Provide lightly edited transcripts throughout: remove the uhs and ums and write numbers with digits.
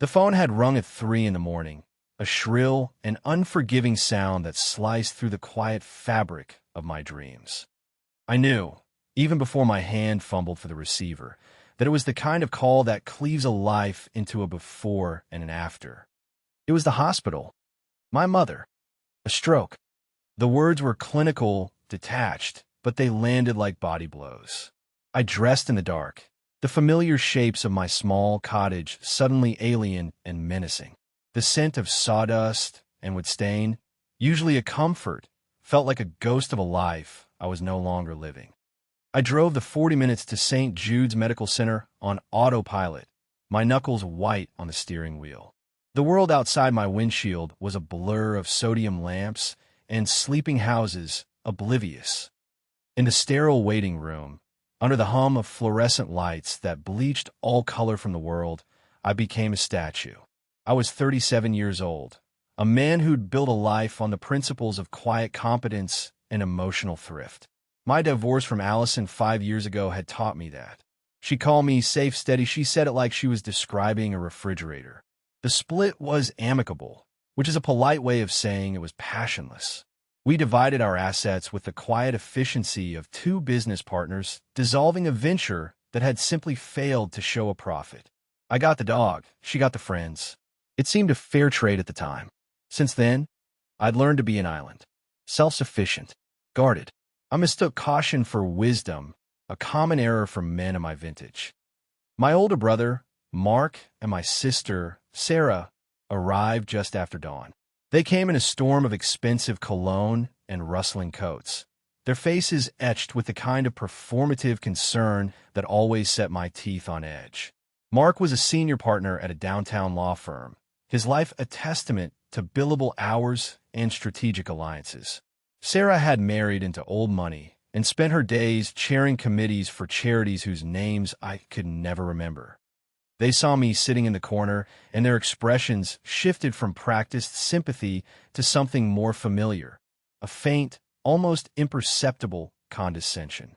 The phone had rung at 3 in the morning, a shrill and unforgiving sound that sliced through the quiet fabric of my dreams. I knew, even before my hand fumbled for the receiver, that it was the kind of call that cleaves a life into a before and an after. It was the hospital. My mother. A stroke. The words were clinical, detached, but they landed like body blows. I dressed in the dark, the familiar shapes of my small cottage suddenly alien and menacing. The scent of sawdust and wood stain, usually a comfort, felt like a ghost of a life I was no longer living. I drove the 40 minutes to St. Jude's Medical Center on autopilot, my knuckles white on the steering wheel. The world outside my windshield was a blur of sodium lamps and sleeping houses, oblivious. In the sterile waiting room, under the hum of fluorescent lights that bleached all color from the world, I became a statue. I was 37 years old, a man who'd built a life on the principles of quiet competence and emotional thrift. My divorce from Allison 5 years ago had taught me that. She called me safe, steady. She said it like she was describing a refrigerator. The split was amicable, which is a polite way of saying it was passionless. We divided our assets with the quiet efficiency of two business partners dissolving a venture that had simply failed to show a profit. I got the dog, she got the friends. It seemed a fair trade at the time. Since then, I'd learned to be an island, self-sufficient, guarded. I mistook caution for wisdom, a common error for men of my vintage. My older brother, Mark, and my sister, Sarah, arrived just after dawn. They came in a storm of expensive cologne and rustling coats, their faces etched with the kind of performative concern that always set my teeth on edge. Mark was a senior partner at a downtown law firm, his life a testament to billable hours and strategic alliances. Sarah had married into old money and spent her days chairing committees for charities whose names I could never remember. They saw me sitting in the corner, and their expressions shifted from practiced sympathy to something more familiar, a faint, almost imperceptible condescension.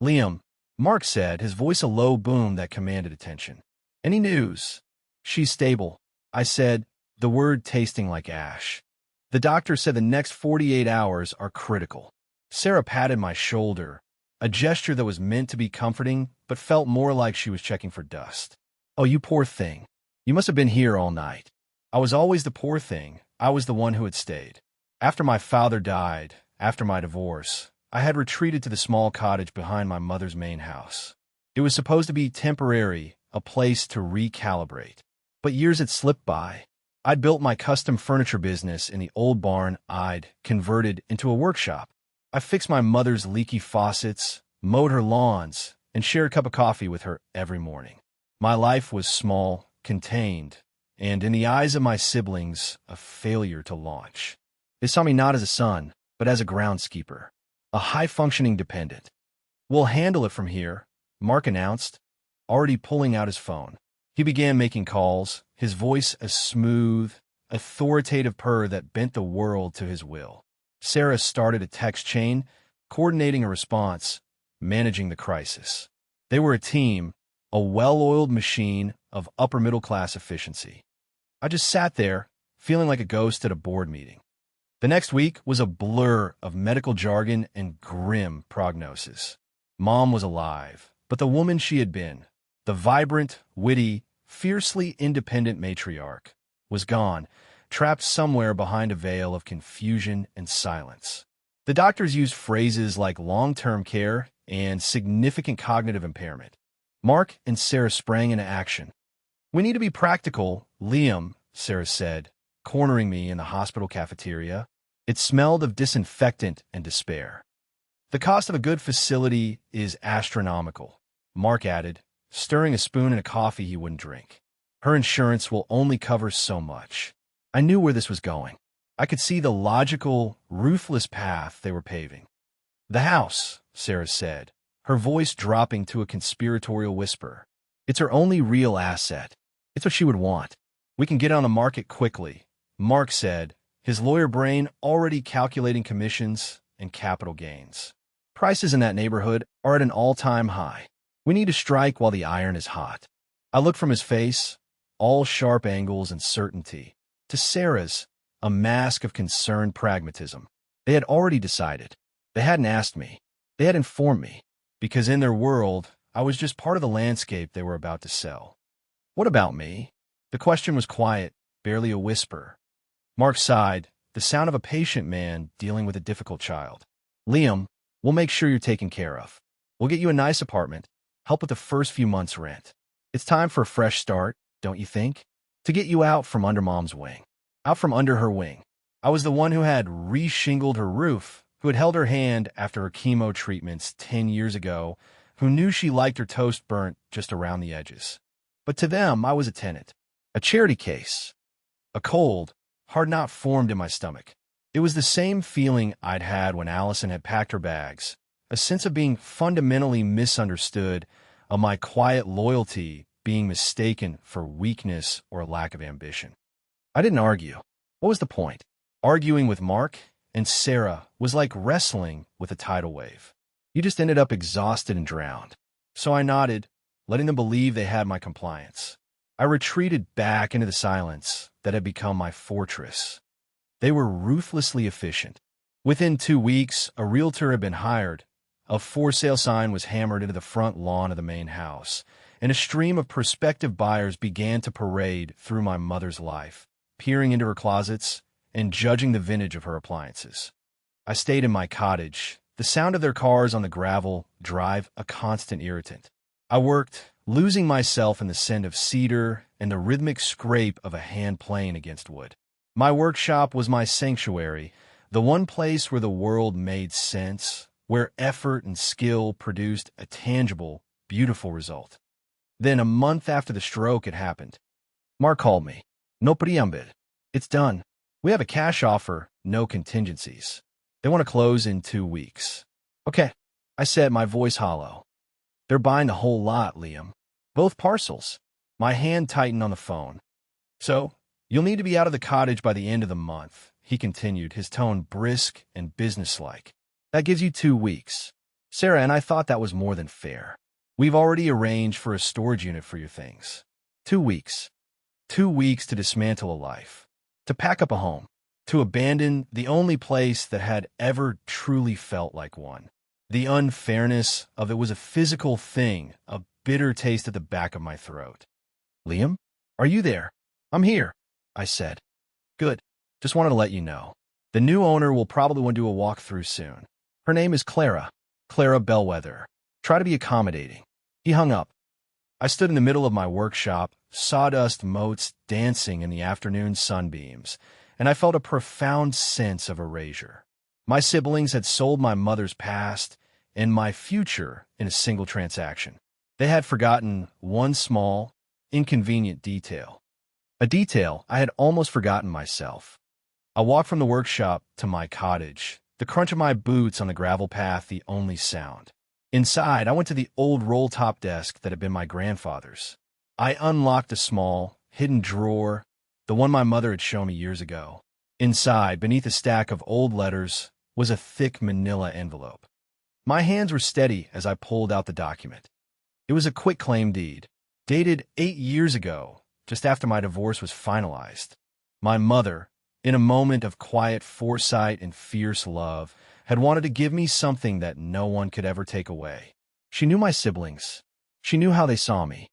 "Liam," Mark said, his voice a low boom that commanded attention. "Any news?" "She's stable," I said, the word tasting like ash. "The doctor said the next 48 hours are critical." Sarah patted my shoulder, a gesture that was meant to be comforting but felt more like she was checking for dust. "Oh, you poor thing. You must have been here all night." I was always the poor thing. I was the one who had stayed. After my father died, after my divorce, I had retreated to the small cottage behind my mother's main house. It was supposed to be temporary, a place to recalibrate. But years had slipped by. I'd built my custom furniture business in the old barn I'd converted into a workshop. I fixed my mother's leaky faucets, mowed her lawns, and shared a cup of coffee with her every morning. My life was small, contained, and in the eyes of my siblings, a failure to launch. They saw me not as a son, but as a groundskeeper, a high-functioning dependent. "We'll handle it from here," Mark announced, already pulling out his phone. He began making calls, his voice a smooth, authoritative purr that bent the world to his will. Sarah started a text chain, coordinating a response, managing the crisis. They were a team, a well-oiled machine of upper-middle-class efficiency. I just sat there, feeling like a ghost at a board meeting. The next week was a blur of medical jargon and grim prognosis. Mom was alive, but the woman she had been, the vibrant, witty, fiercely independent matriarch, was gone, trapped somewhere behind a veil of confusion and silence. The doctors used phrases like long-term care and significant cognitive impairment. Mark and Sarah sprang into action. "We need to be practical, Liam," Sarah said, cornering me in the hospital cafeteria. It smelled of disinfectant and despair. "The cost of a good facility is astronomical," Mark added, stirring a spoon in a coffee he wouldn't drink. "Her insurance will only cover so much." I knew where this was going. I could see the logical, ruthless path they were paving. "The house," Sarah said, her voice dropping to a conspiratorial whisper. "It's her only real asset. It's what she would want. We can get on the market quickly," Mark said, his lawyer brain already calculating commissions and capital gains. "Prices in that neighborhood are at an all-time high. We need to strike while the iron is hot." I looked from his face, all sharp angles and certainty. To Sarah's, a mask of concerned pragmatism. They had already decided. They hadn't asked me. They had informed me. Because in their world, I was just part of the landscape they were about to sell. What about me? The question was quiet, barely a whisper. Mark sighed, the sound of a patient man dealing with a difficult child. Liam, we'll make sure you're taken care of. We'll get you a nice apartment, help with the first few months' rent. It's time for a fresh start, don't you think? To get you out from under Mom's wing. Out from under her wing. I was the one who had re-shingled her roof, who had held her hand after her chemo treatments 10 years ago, who knew she liked her toast burnt just around the edges. But to them, I was a tenant. A charity case. A cold, hard knot formed in my stomach. It was the same feeling I'd had when Allison had packed her bags, a sense of being fundamentally misunderstood, of my quiet loyalty being mistaken for weakness or a lack of ambition. I didn't argue. What was the point? Arguing with Mark and Sarah was like wrestling with a tidal wave. You just ended up exhausted and drowned. So I nodded, letting them believe they had my compliance. I retreated back into the silence that had become my fortress. They were ruthlessly efficient. Within 2 weeks, a realtor had been hired. A for-sale sign was hammered into the front lawn of the main house, and a stream of prospective buyers began to parade through my mother's life, peering into her closets and judging the vintage of her appliances. I stayed in my cottage, the sound of their cars on the gravel drive a constant irritant. I worked, losing myself in the scent of cedar and the rhythmic scrape of a hand playing against wood. My workshop was my sanctuary, the one place where the world made sense, where effort and skill produced a tangible, beautiful result. Then, a month after the stroke had happened, Mark called me. No priambid. It's done. We have a cash offer, no contingencies. They want to close in 2 weeks. Okay, I said, my voice hollow. They're buying the whole lot, Liam. Both parcels. My hand tightened on the phone. So, you'll need to be out of the cottage by the end of the month, he continued, his tone brisk and businesslike. That gives you 2 weeks. Sarah and I thought that was more than fair. We've already arranged for a storage unit for your things. 2 weeks. 2 weeks to dismantle a life. To pack up a home. To abandon the only place that had ever truly felt like one. The unfairness of it was a physical thing, a bitter taste at the back of my throat. Liam, are you there? I'm here, I said. Good. Just wanted to let you know. The new owner will probably want to do a walkthrough soon. Her name is Clara Bellwether. Try to be accommodating. He hung up. I stood in the middle of my workshop, sawdust motes dancing in the afternoon sunbeams, and I felt a profound sense of erasure. My siblings had sold my mother's past and my future in a single transaction. They had forgotten one small, inconvenient detail. A detail I had almost forgotten myself. I walked from the workshop to my cottage, the crunch of my boots on the gravel path the only sound. Inside, I went to the old roll-top desk that had been my grandfather's. I unlocked a small, hidden drawer, the one my mother had shown me years ago. Inside, beneath a stack of old letters, was a thick manila envelope. My hands were steady as I pulled out the document. It was a quitclaim deed, dated 8 years ago, just after my divorce was finalized. My mother, in a moment of quiet foresight and fierce love, had wanted to give me something that no one could ever take away. She knew my siblings. She knew how they saw me.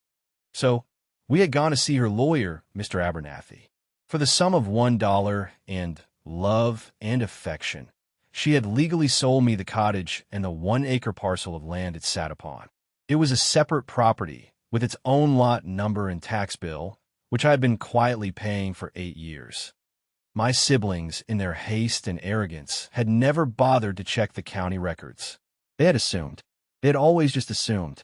So, we had gone to see her lawyer, Mr. Abernathy. For the sum of $1 and love and affection, she had legally sold me the cottage and the 1-acre parcel of land it sat upon. It was a separate property, with its own lot number and tax bill, which I had been quietly paying for 8 years. My siblings, in their haste and arrogance, had never bothered to check the county records. They had assumed. They had always just assumed.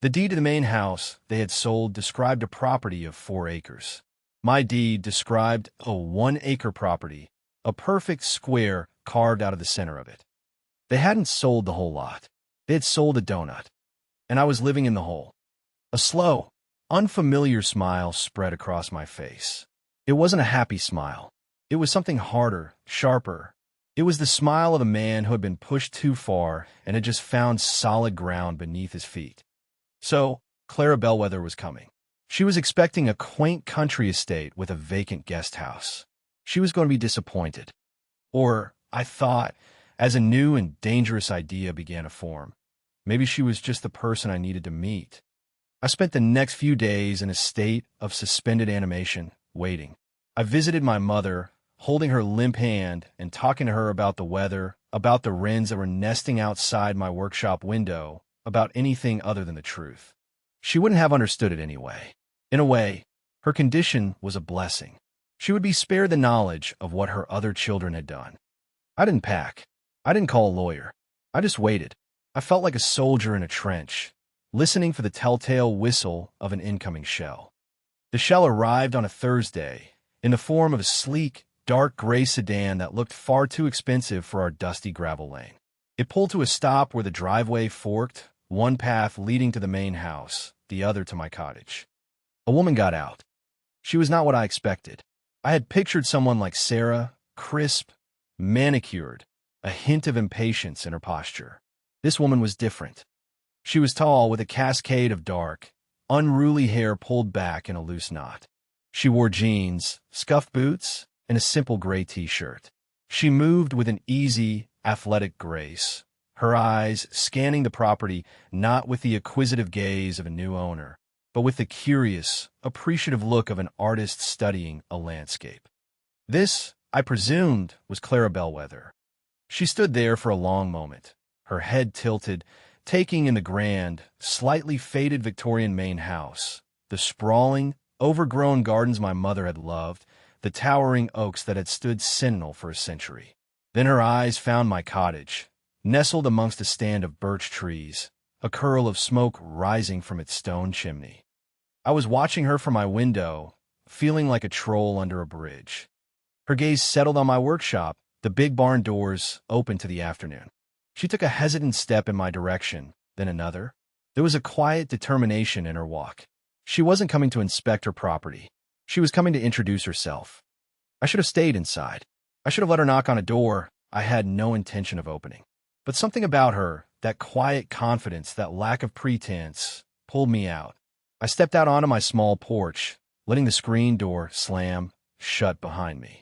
The deed to the main house they had sold described a property of 4 acres. My deed described a 1-acre property, a perfect square carved out of the center of it. They hadn't sold the whole lot. They had sold a donut. And I was living in the hole. A slow, unfamiliar smile spread across my face. It wasn't a happy smile. It was something harder, sharper. It was the smile of a man who had been pushed too far and had just found solid ground beneath his feet. So, Clara Bellwether was coming. She was expecting a quaint country estate with a vacant guest house. She was going to be disappointed. Or, I thought, as a new and dangerous idea began to form, maybe she was just the person I needed to meet. I spent the next few days in a state of suspended animation, waiting. I visited my mother, holding her limp hand and talking to her about the weather, about the wrens that were nesting outside my workshop window, about anything other than the truth. She wouldn't have understood it anyway. In a way, her condition was a blessing. She would be spared the knowledge of what her other children had done. I didn't pack. I didn't call a lawyer. I just waited. I felt like a soldier in a trench, listening for the telltale whistle of an incoming shell. The shell arrived on a Thursday, in the form of a sleek, dark gray sedan that looked far too expensive for our dusty gravel lane. It pulled to a stop where the driveway forked, one path leading to the main house, the other to my cottage. A woman got out. She was not what I expected. I had pictured someone like Sarah, crisp, manicured, a hint of impatience in her posture. This woman was different. She was tall, with a cascade of dark, unruly hair pulled back in a loose knot. She wore jeans, scuffed boots, and a simple gray t-shirt. She moved with an easy, athletic grace, her eyes scanning the property not with the acquisitive gaze of a new owner, but with the curious, appreciative look of an artist studying a landscape. This, I presumed, was Clara Bellwether. She stood there for a long moment, her head tilted, taking in the grand, slightly faded Victorian main house, the sprawling, overgrown gardens my mother had loved, the towering oaks that had stood sentinel for a century. Then her eyes found my cottage, nestled amongst a stand of birch trees, a curl of smoke rising from its stone chimney. I was watching her from my window, feeling like a troll under a bridge. Her gaze settled on my workshop, the big barn doors open to the afternoon. She took a hesitant step in my direction, then another. There was a quiet determination in her walk. She wasn't coming to inspect her property. She was coming to introduce herself. I should have stayed inside. I should have let her knock on a door I had no intention of opening. But something about her, that quiet confidence, that lack of pretense, pulled me out. I stepped out onto my small porch, letting the screen door slam shut behind me.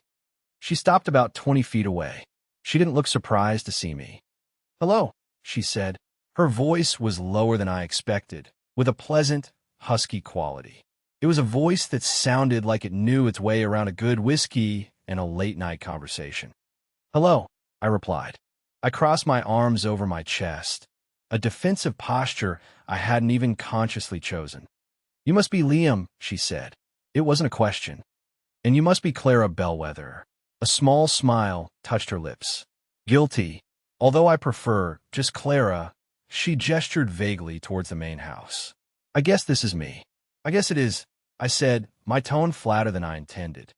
She stopped about 20 feet away. She didn't look surprised to see me. "Hello," she said. Her voice was lower than I expected, with a pleasant, husky quality. It was a voice that sounded like it knew its way around a good whiskey and a late-night conversation. "Hello," I replied. I crossed my arms over my chest, a defensive posture I hadn't even consciously chosen. "You must be Liam," she said. It wasn't a question. "And you must be Clara Bellwether." A small smile touched her lips. "Guilty. Although I prefer just Clara," she gestured vaguely towards the main house. "I guess this is me." "I guess it is," I said, my tone flatter than I intended.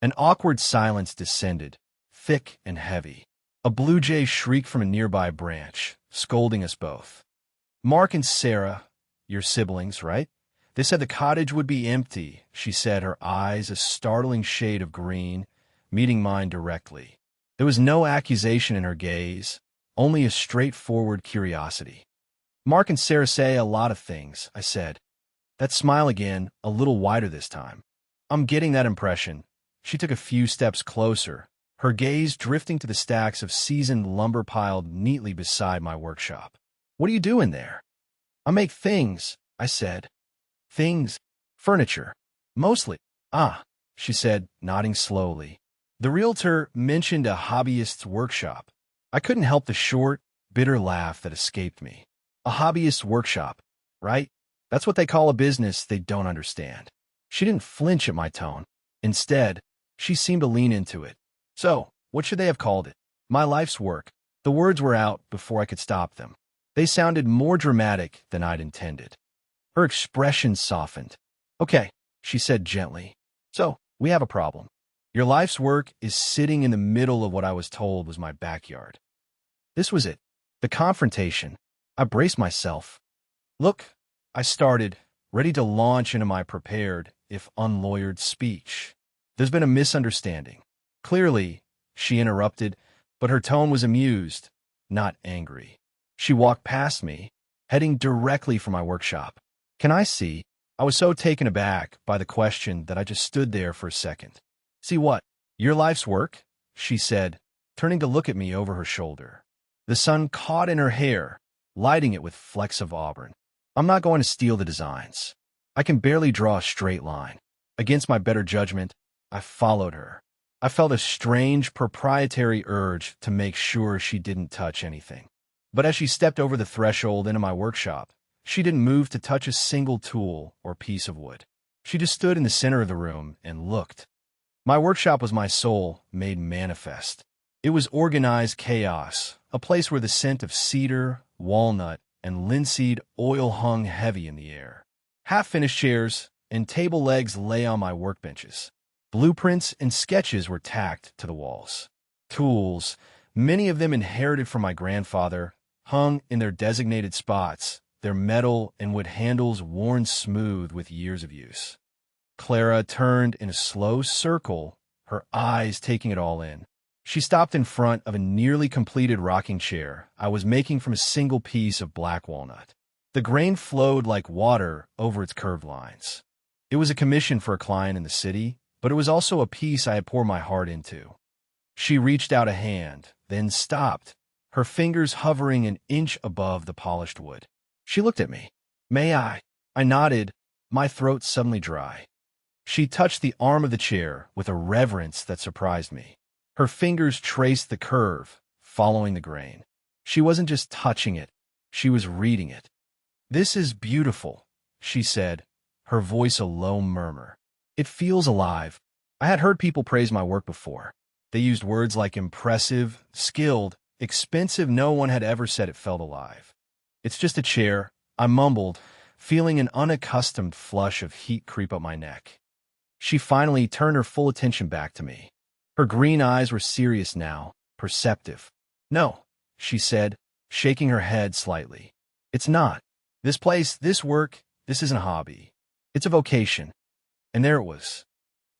An awkward silence descended, thick and heavy. A blue jay shrieked from a nearby branch, scolding us both. "Mark and Sarah, your siblings, right? They said the cottage would be empty," she said, her eyes a startling shade of green, meeting mine directly. There was no accusation in her gaze, only a straightforward curiosity. "Mark and Sarah say a lot of things," I said. That smile again, a little wider this time. "I'm getting that impression." She took a few steps closer, her gaze drifting to the stacks of seasoned lumber piled neatly beside my workshop. "What are you doing there?" "I make things," I said. "Things? Furniture. Mostly." "Ah," she said, nodding slowly. The realtor mentioned a hobbyist's workshop. I couldn't help the short, bitter laugh that escaped me. A hobbyist's workshop, right? That's what they call a business they don't understand. She didn't flinch at my tone. Instead, she seemed to lean into it. "So, what should they have called it?" "My life's work." The words were out before I could stop them. They sounded more dramatic than I'd intended. Her expression softened. "Okay," she said gently. "So, we have a problem. Your life's work is sitting in the middle of what I was told was my backyard." This was it. The confrontation. I braced myself. "Look," I started, ready to launch into my prepared, if unlawyered, speech. "There's been a misunderstanding." "Clearly," she interrupted, but her tone was amused, not angry. She walked past me, heading directly for my workshop. "Can I see?" I was so taken aback by the question that I just stood there for a second. See what? Your life's work? She said, turning to look at me over her shoulder. The sun caught in her hair, lighting it with flecks of auburn. I'm not going to steal the designs. I can barely draw a straight line. Against my better judgment, I followed her. I felt a strange, proprietary urge to make sure she didn't touch anything. But as she stepped over the threshold into my workshop, she didn't move to touch a single tool or piece of wood. She just stood in the center of the room and looked. My workshop was my soul made manifest. It was organized chaos, a place where the scent of cedar, walnut, and linseed oil hung heavy in the air. Half-finished chairs and table legs lay on my workbenches. Blueprints and sketches were tacked to the walls. Tools, many of them inherited from my grandfather, hung in their designated spots, their metal and wood handles worn smooth with years of use. Clara turned in a slow circle, her eyes taking it all in. She stopped in front of a nearly completed rocking chair I was making from a single piece of black walnut. The grain flowed like water over its curved lines. It was a commission for a client in the city, but it was also a piece I had poured my heart into. She reached out a hand, then stopped, her fingers hovering an inch above the polished wood. She looked at me. May I? I nodded, my throat suddenly dry. She touched the arm of the chair with a reverence that surprised me. Her fingers traced the curve, following the grain. She wasn't just touching it, she was reading it. This is beautiful, she said, her voice a low murmur. It feels alive. I had heard people praise my work before. They used words like impressive, skilled, expensive. No one had ever said it felt alive. It's just a chair, I mumbled, feeling an unaccustomed flush of heat creep up my neck. She finally turned her full attention back to me. Her green eyes were serious now, perceptive. No, she said, shaking her head slightly. It's not. This place, this work, this isn't a hobby. It's a vocation. And there it was.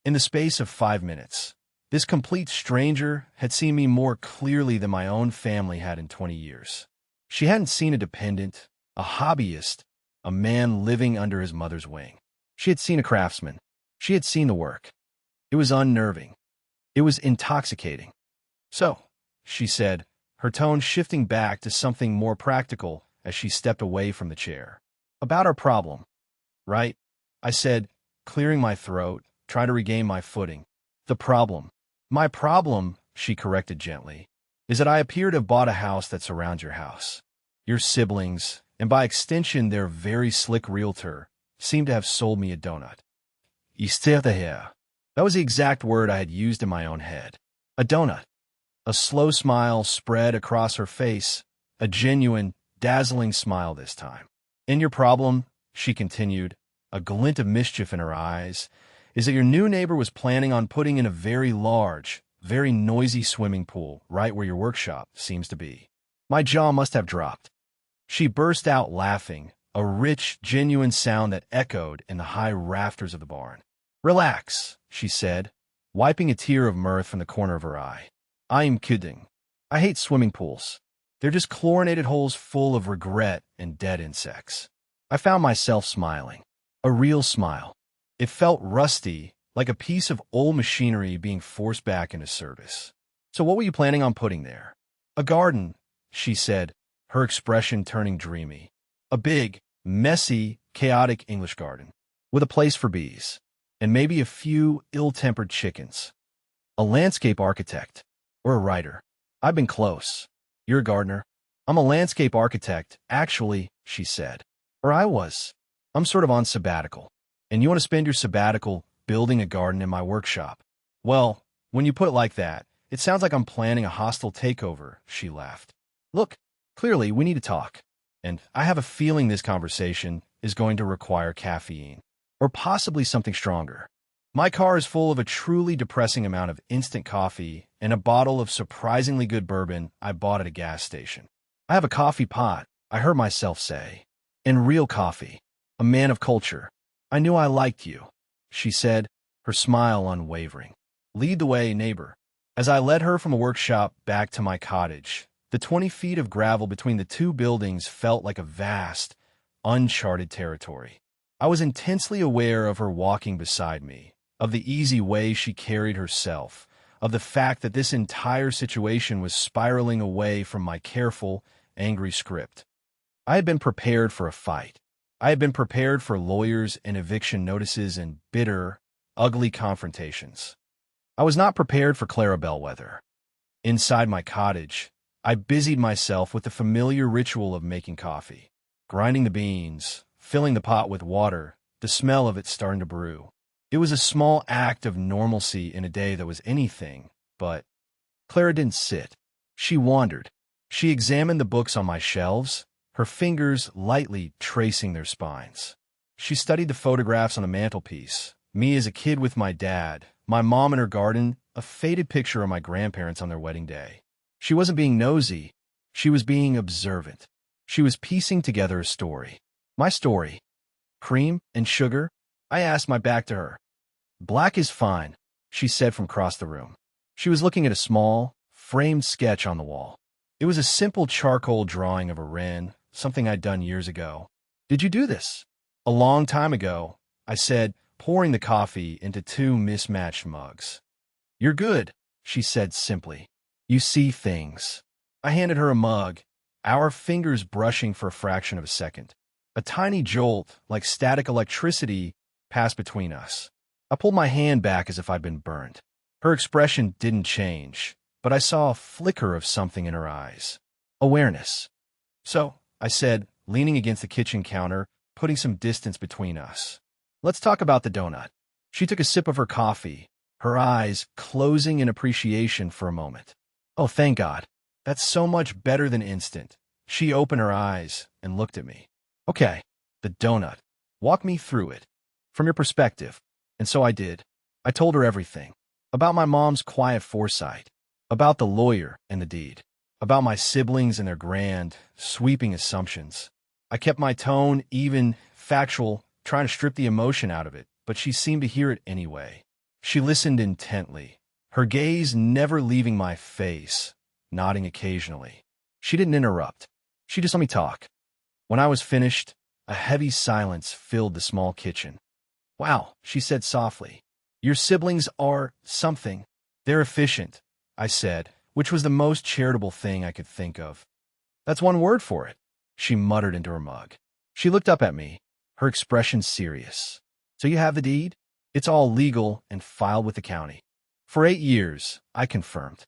In the space of 5 minutes, this complete stranger had seen me more clearly than my own family had in 20 years. She hadn't seen a dependent, a hobbyist, a man living under his mother's wing. She had seen a craftsman. She had seen the work. It was unnerving. It was intoxicating. So, she said, her tone shifting back to something more practical as she stepped away from the chair. About our problem, right? I said, clearing my throat, trying to regain my footing. The problem. My problem, she corrected gently, is that I appear to have bought a house that surrounds your house. Your siblings, and by extension their very slick realtor, seem to have sold me a donut. That was the exact word I had used in my own head. A donut. A slow smile spread across her face, a genuine, dazzling smile this time. And your problem, she continued, a glint of mischief in her eyes, is that your new neighbor was planning on putting in a very large, very noisy swimming pool right where your workshop seems to be. My jaw must have dropped. She burst out laughing, a rich, genuine sound that echoed in the high rafters of the barn. Relax, she said, wiping a tear of mirth from the corner of her eye. I am kidding. I hate swimming pools. They're just chlorinated holes full of regret and dead insects. I found myself smiling. A real smile. It felt rusty, like a piece of old machinery being forced back into service. So what were you planning on putting there? A garden, she said, her expression turning dreamy. A big, messy, chaotic English garden, with a place for bees, and maybe a few ill-tempered chickens. A landscape architect, or a writer. I've been close. You're a gardener. I'm a landscape architect, actually, she said. Or I was. I'm sort of on sabbatical. And you want to spend your sabbatical building a garden in my workshop. Well, when you put it like that, it sounds like I'm planning a hostile takeover, she laughed. Look, clearly we need to talk. And I have a feeling this conversation is going to require caffeine. Or possibly something stronger. My car is full of a truly depressing amount of instant coffee and a bottle of surprisingly good bourbon I bought at a gas station. I have a coffee pot, I heard myself say. And real coffee. A man of culture. I knew I liked you, she said, her smile unwavering. Lead the way, neighbor. As I led her from a workshop back to my cottage, the 20 feet of gravel between the two buildings felt like a vast, uncharted territory. I was intensely aware of her walking beside me, of the easy way she carried herself, of the fact that this entire situation was spiraling away from my careful, angry script. I had been prepared for a fight. I had been prepared for lawyers and eviction notices and bitter, ugly confrontations. I was not prepared for Clara Bellwether. Inside my cottage, I busied myself with the familiar ritual of making coffee, grinding the beans, filling the pot with water, the smell of it starting to brew. It was a small act of normalcy in a day that was anything but. Clara didn't sit. She wandered. She examined the books on my shelves, her fingers lightly tracing their spines. She studied the photographs on the mantelpiece, me as a kid with my dad, my mom in her garden, a faded picture of my grandparents on their wedding day. She wasn't being nosy. She was being observant. She was piecing together a story. My story. Cream and sugar? I asked, my back to her. Black is fine, she said from across the room. She was looking at a small, framed sketch on the wall. It was a simple charcoal drawing of a wren, something I'd done years ago. Did you do this? A long time ago, I said, pouring the coffee into two mismatched mugs. You're good, she said simply. You see things. I handed her a mug, our fingers brushing for a fraction of a second. A tiny jolt, like static electricity, passed between us. I pulled my hand back as if I'd been burned. Her expression didn't change, but I saw a flicker of something in her eyes. Awareness. So, I said, leaning against the kitchen counter, putting some distance between us. Let's talk about the donut. She took a sip of her coffee, her eyes closing in appreciation for a moment. Oh, thank God. That's so much better than instant. She opened her eyes and looked at me. Okay, the donut. Walk me through it. From your perspective. And so I did. I told her everything. About my mom's quiet foresight. About the lawyer and the deed. About my siblings and their grand, sweeping assumptions. I kept my tone even, factual, trying to strip the emotion out of it, but she seemed to hear it anyway. She listened intently, her gaze never leaving my face, nodding occasionally. She didn't interrupt. She just let me talk. When I was finished, a heavy silence filled the small kitchen. Wow, she said softly. Your siblings are something. They're efficient, I said, which was the most charitable thing I could think of. That's one word for it, she muttered into her mug. She looked up at me, her expression serious. So you have the deed? It's all legal and filed with the county. For 8 years, I confirmed.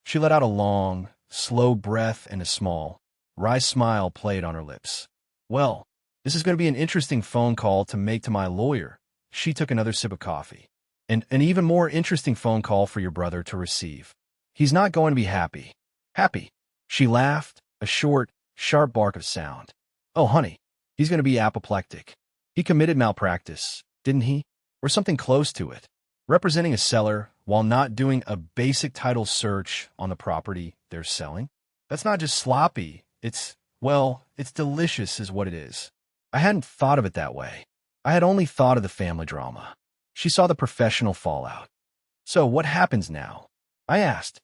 She let out a long, slow breath and a small, wry smile played on her lips. Well, this is going to be an interesting phone call to make to my lawyer. She took another sip of coffee. And an even more interesting phone call for your brother to receive. He's not going to be happy. Happy. She laughed, a short, sharp bark of sound. Oh, honey, he's going to be apoplectic. He committed malpractice, didn't he? Or something close to it. Representing a seller while not doing a basic title search on the property they're selling. That's not just sloppy. It's delicious is what it is. I hadn't thought of it that way. I had only thought of the family drama. She saw the professional fallout. So what happens now? I asked.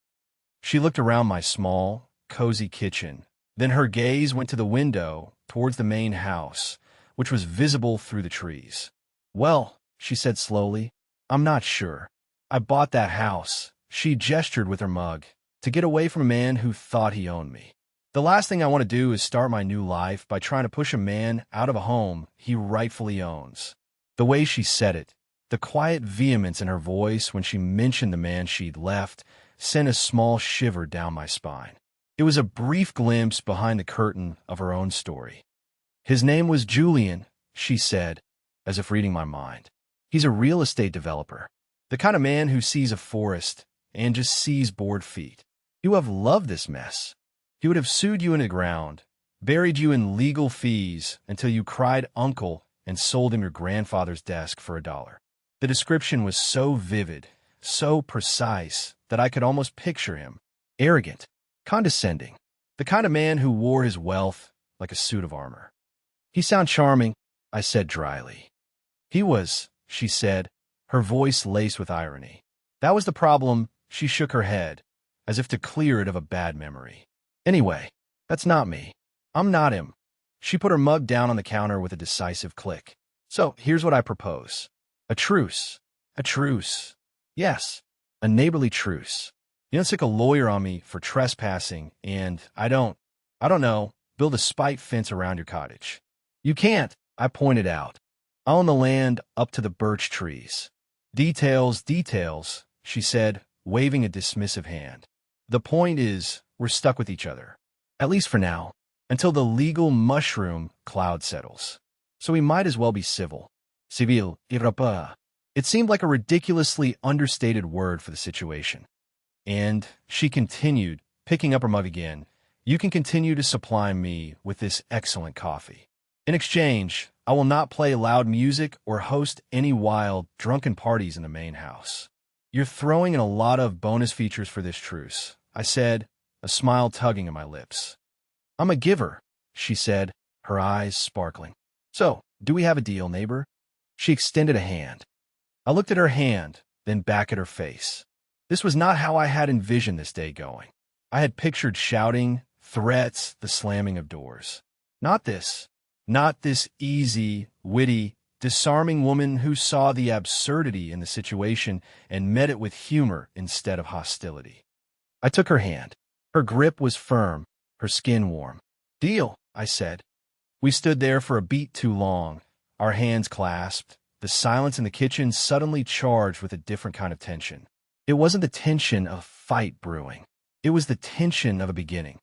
She looked around my small, cozy kitchen. Then her gaze went to the window towards the main house, which was visible through the trees. Well, she said slowly, I'm not sure. I bought that house, she gestured with her mug, to get away from a man who thought he owned me. The last thing I want to do is start my new life by trying to push a man out of a home he rightfully owns. The way she said it, the quiet vehemence in her voice when she mentioned the man she'd left, sent a small shiver down my spine. It was a brief glimpse behind the curtain of her own story. His name was Julian, she said, as if reading my mind. He's a real estate developer, the kind of man who sees a forest and just sees bored feet. He would have loved this mess. He would have sued you into the ground, buried you in legal fees until you cried uncle and sold him your grandfather's desk for $1. The description was so vivid, so precise, that I could almost picture him. Arrogant, condescending, the kind of man who wore his wealth like a suit of armor. He sounded charming, I said dryly. He was, she said, her voice laced with irony. That was the problem. She shook her head, as if to clear it of a bad memory. Anyway, that's not me. I'm not him. She put her mug down on the counter with a decisive click. So here's what I propose. A truce. A truce. Yes, a neighborly truce. You don't stick a lawyer on me for trespassing, and I don't know, build a spike fence around your cottage. You can't, I pointed out. I own the land up to the birch trees. Details, details, she said, waving a dismissive hand. The point is, we're stuck with each other. At least for now, until the legal mushroom cloud settles. So we might as well be civil. Civil, irapa. It seemed like a ridiculously understated word for the situation. And she continued, picking up her mug again, you can continue to supply me with this excellent coffee. In exchange, I will not play loud music or host any wild, drunken parties in the main house. You're throwing in a lot of bonus features for this truce, I said, a smile tugging at my lips. I'm a giver, she said, her eyes sparkling. So, do we have a deal, neighbor? She extended a hand. I looked at her hand, then back at her face. This was not how I had envisioned this day going. I had pictured shouting, threats, the slamming of doors. Not this easy, witty, disarming woman who saw the absurdity in the situation and met it with humor instead of hostility. I took her hand. Her grip was firm, her skin warm. Deal, I said. We stood there for a beat too long, our hands clasped, the silence in the kitchen suddenly charged with a different kind of tension. It wasn't the tension of a fight brewing. It was the tension of a beginning.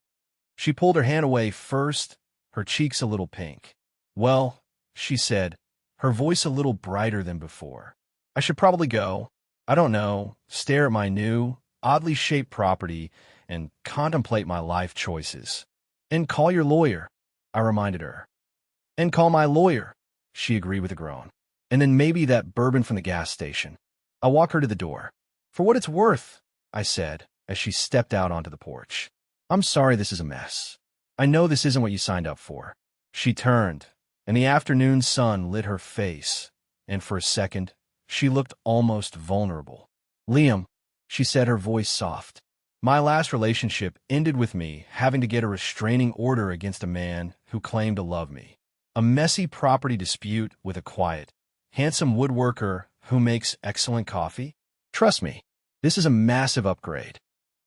She pulled her hand away first, her cheeks a little pink. Well, she said, her voice a little brighter than before. I should probably go. I don't know, stare at my new, oddly shaped property and contemplate my life choices. And call your lawyer, I reminded her. And call my lawyer, she agreed with a groan. And then maybe that bourbon from the gas station. I'll walk her to the door. For what it's worth, I said, as she stepped out onto the porch. I'm sorry this is a mess. I know this isn't what you signed up for. She turned, and the afternoon sun lit her face, and for a second, she looked almost vulnerable. Liam, she said, her voice soft. My last relationship ended with me having to get a restraining order against a man who claimed to love me. A messy property dispute with a quiet, handsome woodworker who makes excellent coffee. Trust me, this is a massive upgrade.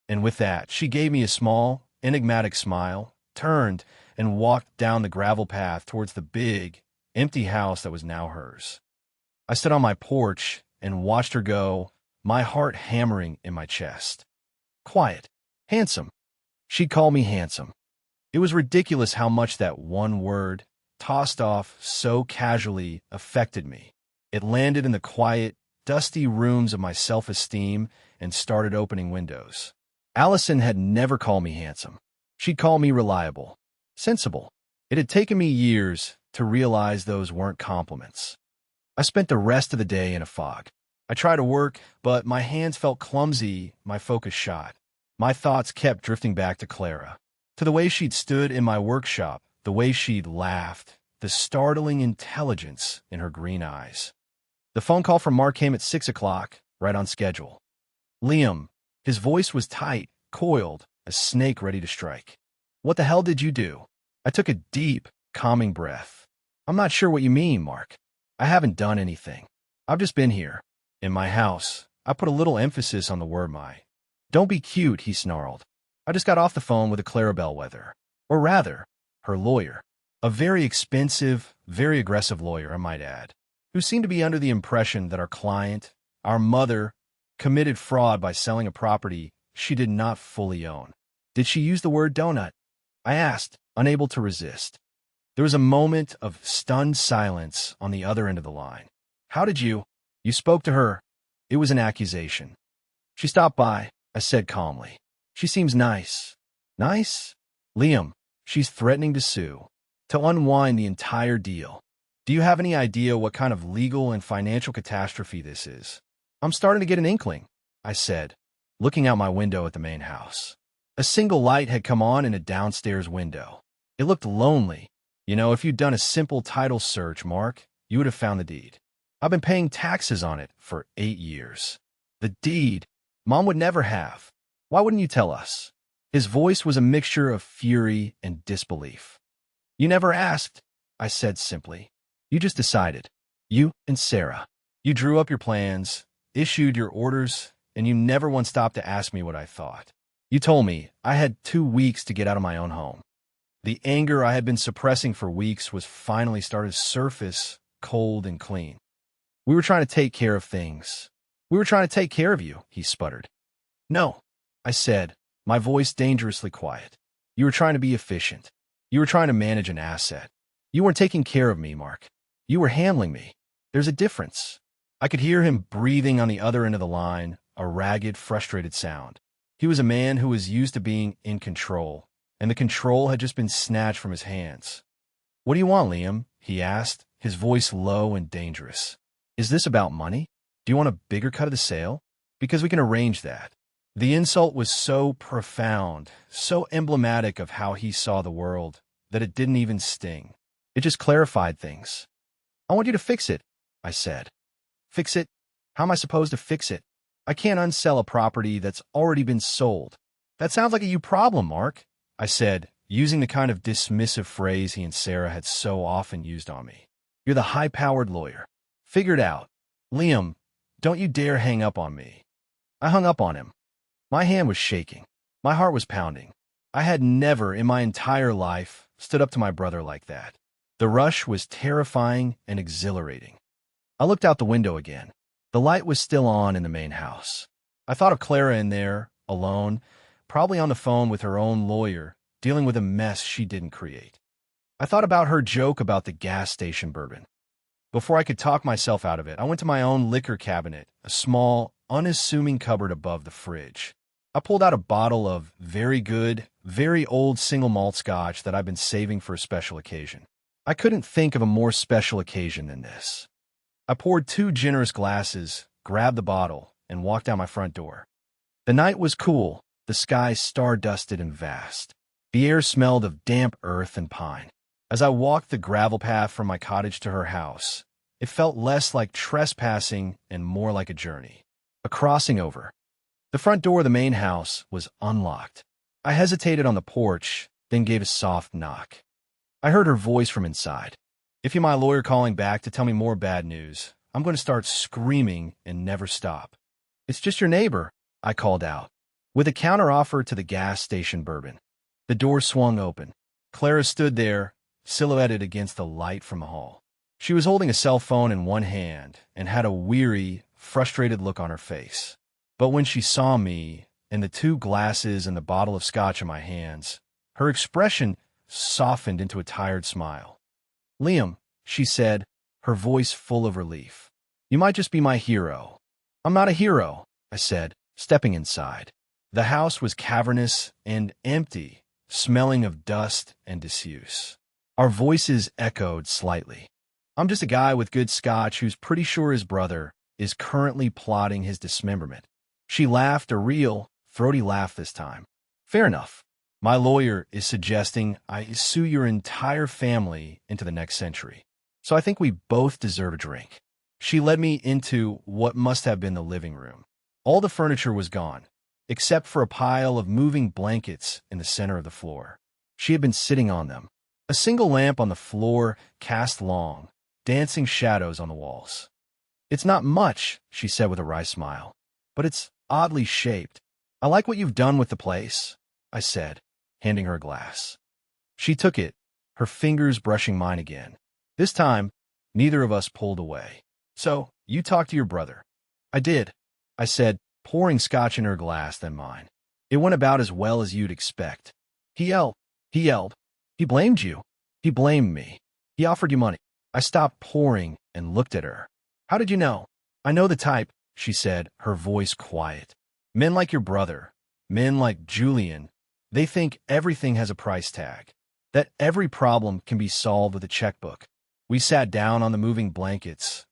And with that, she gave me a small, enigmatic smile, turned, and walked down the gravel path towards the big, empty house that was now hers. I stood on my porch and watched her go, my heart hammering in my chest. Quiet, handsome. She'd call me handsome. It was ridiculous how much that one word, tossed off so casually, affected me. It landed in the quiet, dusty rooms of my self-esteem and started opening windows. Allison had never called me handsome. She'd call me reliable, sensible. It had taken me years to realize those weren't compliments. I spent the rest of the day in a fog. I tried to work, but my hands felt clumsy, my focus shot. My thoughts kept drifting back to Clara, to the way she'd stood in my workshop, the way she'd laughed, the startling intelligence in her green eyes. The phone call from Mark came at 6 o'clock, right on schedule. Liam, his voice was tight, coiled, a snake ready to strike. What the hell did you do? I took a deep, calming breath. I'm not sure what you mean, Mark. I haven't done anything. I've just been here. In my house. I put a little emphasis on the word my. Don't be cute, he snarled. I just got off the phone with a Clara Bellwether. Or rather, her lawyer. A very expensive, very aggressive lawyer, I might add, who seemed to be under the impression that our client, our mother, committed fraud by selling a property she did not fully own. Did she use the word donut? I asked, unable to resist. There was a moment of stunned silence on the other end of the line. How did you? You spoke to her. It was an accusation. She stopped by, I said calmly. She seems nice. Nice? Liam, she's threatening to sue, to unwind the entire deal. Do you have any idea what kind of legal and financial catastrophe this is? I'm starting to get an inkling, I said, looking out my window at the main house. A single light had come on in a downstairs window. It looked lonely. You know, if you'd done a simple title search, Mark, you would have found the deed. I've been paying taxes on it for 8 years. The deed. Mom would never have. Why wouldn't you tell us? His voice was a mixture of fury and disbelief. You never asked, I said simply. You just decided. You and Sarah. You drew up your plans, issued your orders, and you never once stopped to ask me what I thought. You told me I had 2 weeks to get out of my own home. The anger I had been suppressing for weeks was finally starting to surface, cold and clean. We were trying to take care of things. We were trying to take care of you, he sputtered. No, I said, my voice dangerously quiet. You were trying to be efficient. You were trying to manage an asset. You weren't taking care of me, Mark. You were handling me. There's a difference. I could hear him breathing on the other end of the line, a ragged, frustrated sound. He was a man who was used to being in control, and the control had just been snatched from his hands. What do you want, Liam? He asked, his voice low and dangerous. Is this about money? Do you want a bigger cut of the sale? Because we can arrange that. The insult was so profound, so emblematic of how he saw the world, that it didn't even sting. It just clarified things. I want you to fix it, I said. Fix it? How am I supposed to fix it? I can't unsell a property that's already been sold. That sounds like a you problem, Mark, I said, using the kind of dismissive phrase he and Sarah had so often used on me. You're the high-powered lawyer. Figure it out. Liam, don't you dare hang up on me. I hung up on him. My hand was shaking. My heart was pounding. I had never in my entire life stood up to my brother like that. The rush was terrifying and exhilarating. I looked out the window again. The light was still on in the main house. I thought of Clara in there, alone, probably on the phone with her own lawyer, dealing with a mess she didn't create. I thought about her joke about the gas station bourbon. Before I could talk myself out of it, I went to my own liquor cabinet, a small, unassuming cupboard above the fridge. I pulled out a bottle of very good, very old single malt scotch that I'd been saving for a special occasion. I couldn't think of a more special occasion than this. I poured 2 generous glasses, grabbed the bottle, and walked out my front door. The night was cool, the sky star-dusted and vast. The air smelled of damp earth and pine. As I walked the gravel path from my cottage to her house, it felt less like trespassing and more like a journey, a crossing over. The front door of the main house was unlocked. I hesitated on the porch, then gave a soft knock. I heard her voice from inside. If you're my lawyer calling back to tell me more bad news, I'm going to start screaming and never stop. It's just your neighbor, I called out, with a counteroffer to the gas station bourbon. The door swung open. Clara stood there, silhouetted against the light from the hall. She was holding a cell phone in one hand and had a weary, frustrated look on her face. But when she saw me and the 2 glasses and the bottle of scotch in my hands, her expression softened into a tired smile. Liam, she said, her voice full of relief. You might just be my hero. I'm not a hero, I said, stepping inside. The house was cavernous and empty, smelling of dust and disuse. Our voices echoed slightly. I'm just a guy with good scotch who's pretty sure his brother is currently plotting his dismemberment. She laughed, a real, throaty laugh this time. Fair enough. My lawyer is suggesting I sue your entire family into the next century. So I think we both deserve a drink. She led me into what must have been the living room. All the furniture was gone, except for a pile of moving blankets in the center of the floor. She had been sitting on them. A single lamp on the floor cast long, dancing shadows on the walls. It's not much, she said with a wry smile, but it's oddly shaped. I like what you've done with the place, I said, handing her a glass. She took it, her fingers brushing mine again. This time, neither of us pulled away. So, you talked to your brother. I did, I said, pouring scotch in her glass, then mine. It went about as well as you'd expect. He yelled. He blamed you. He blamed me. He offered you money. I stopped pouring and looked at her. How did you know? I know the type, she said, her voice quiet. Men like your brother, men like Julian, they think everything has a price tag, that every problem can be solved with a checkbook. We sat down on the moving blankets,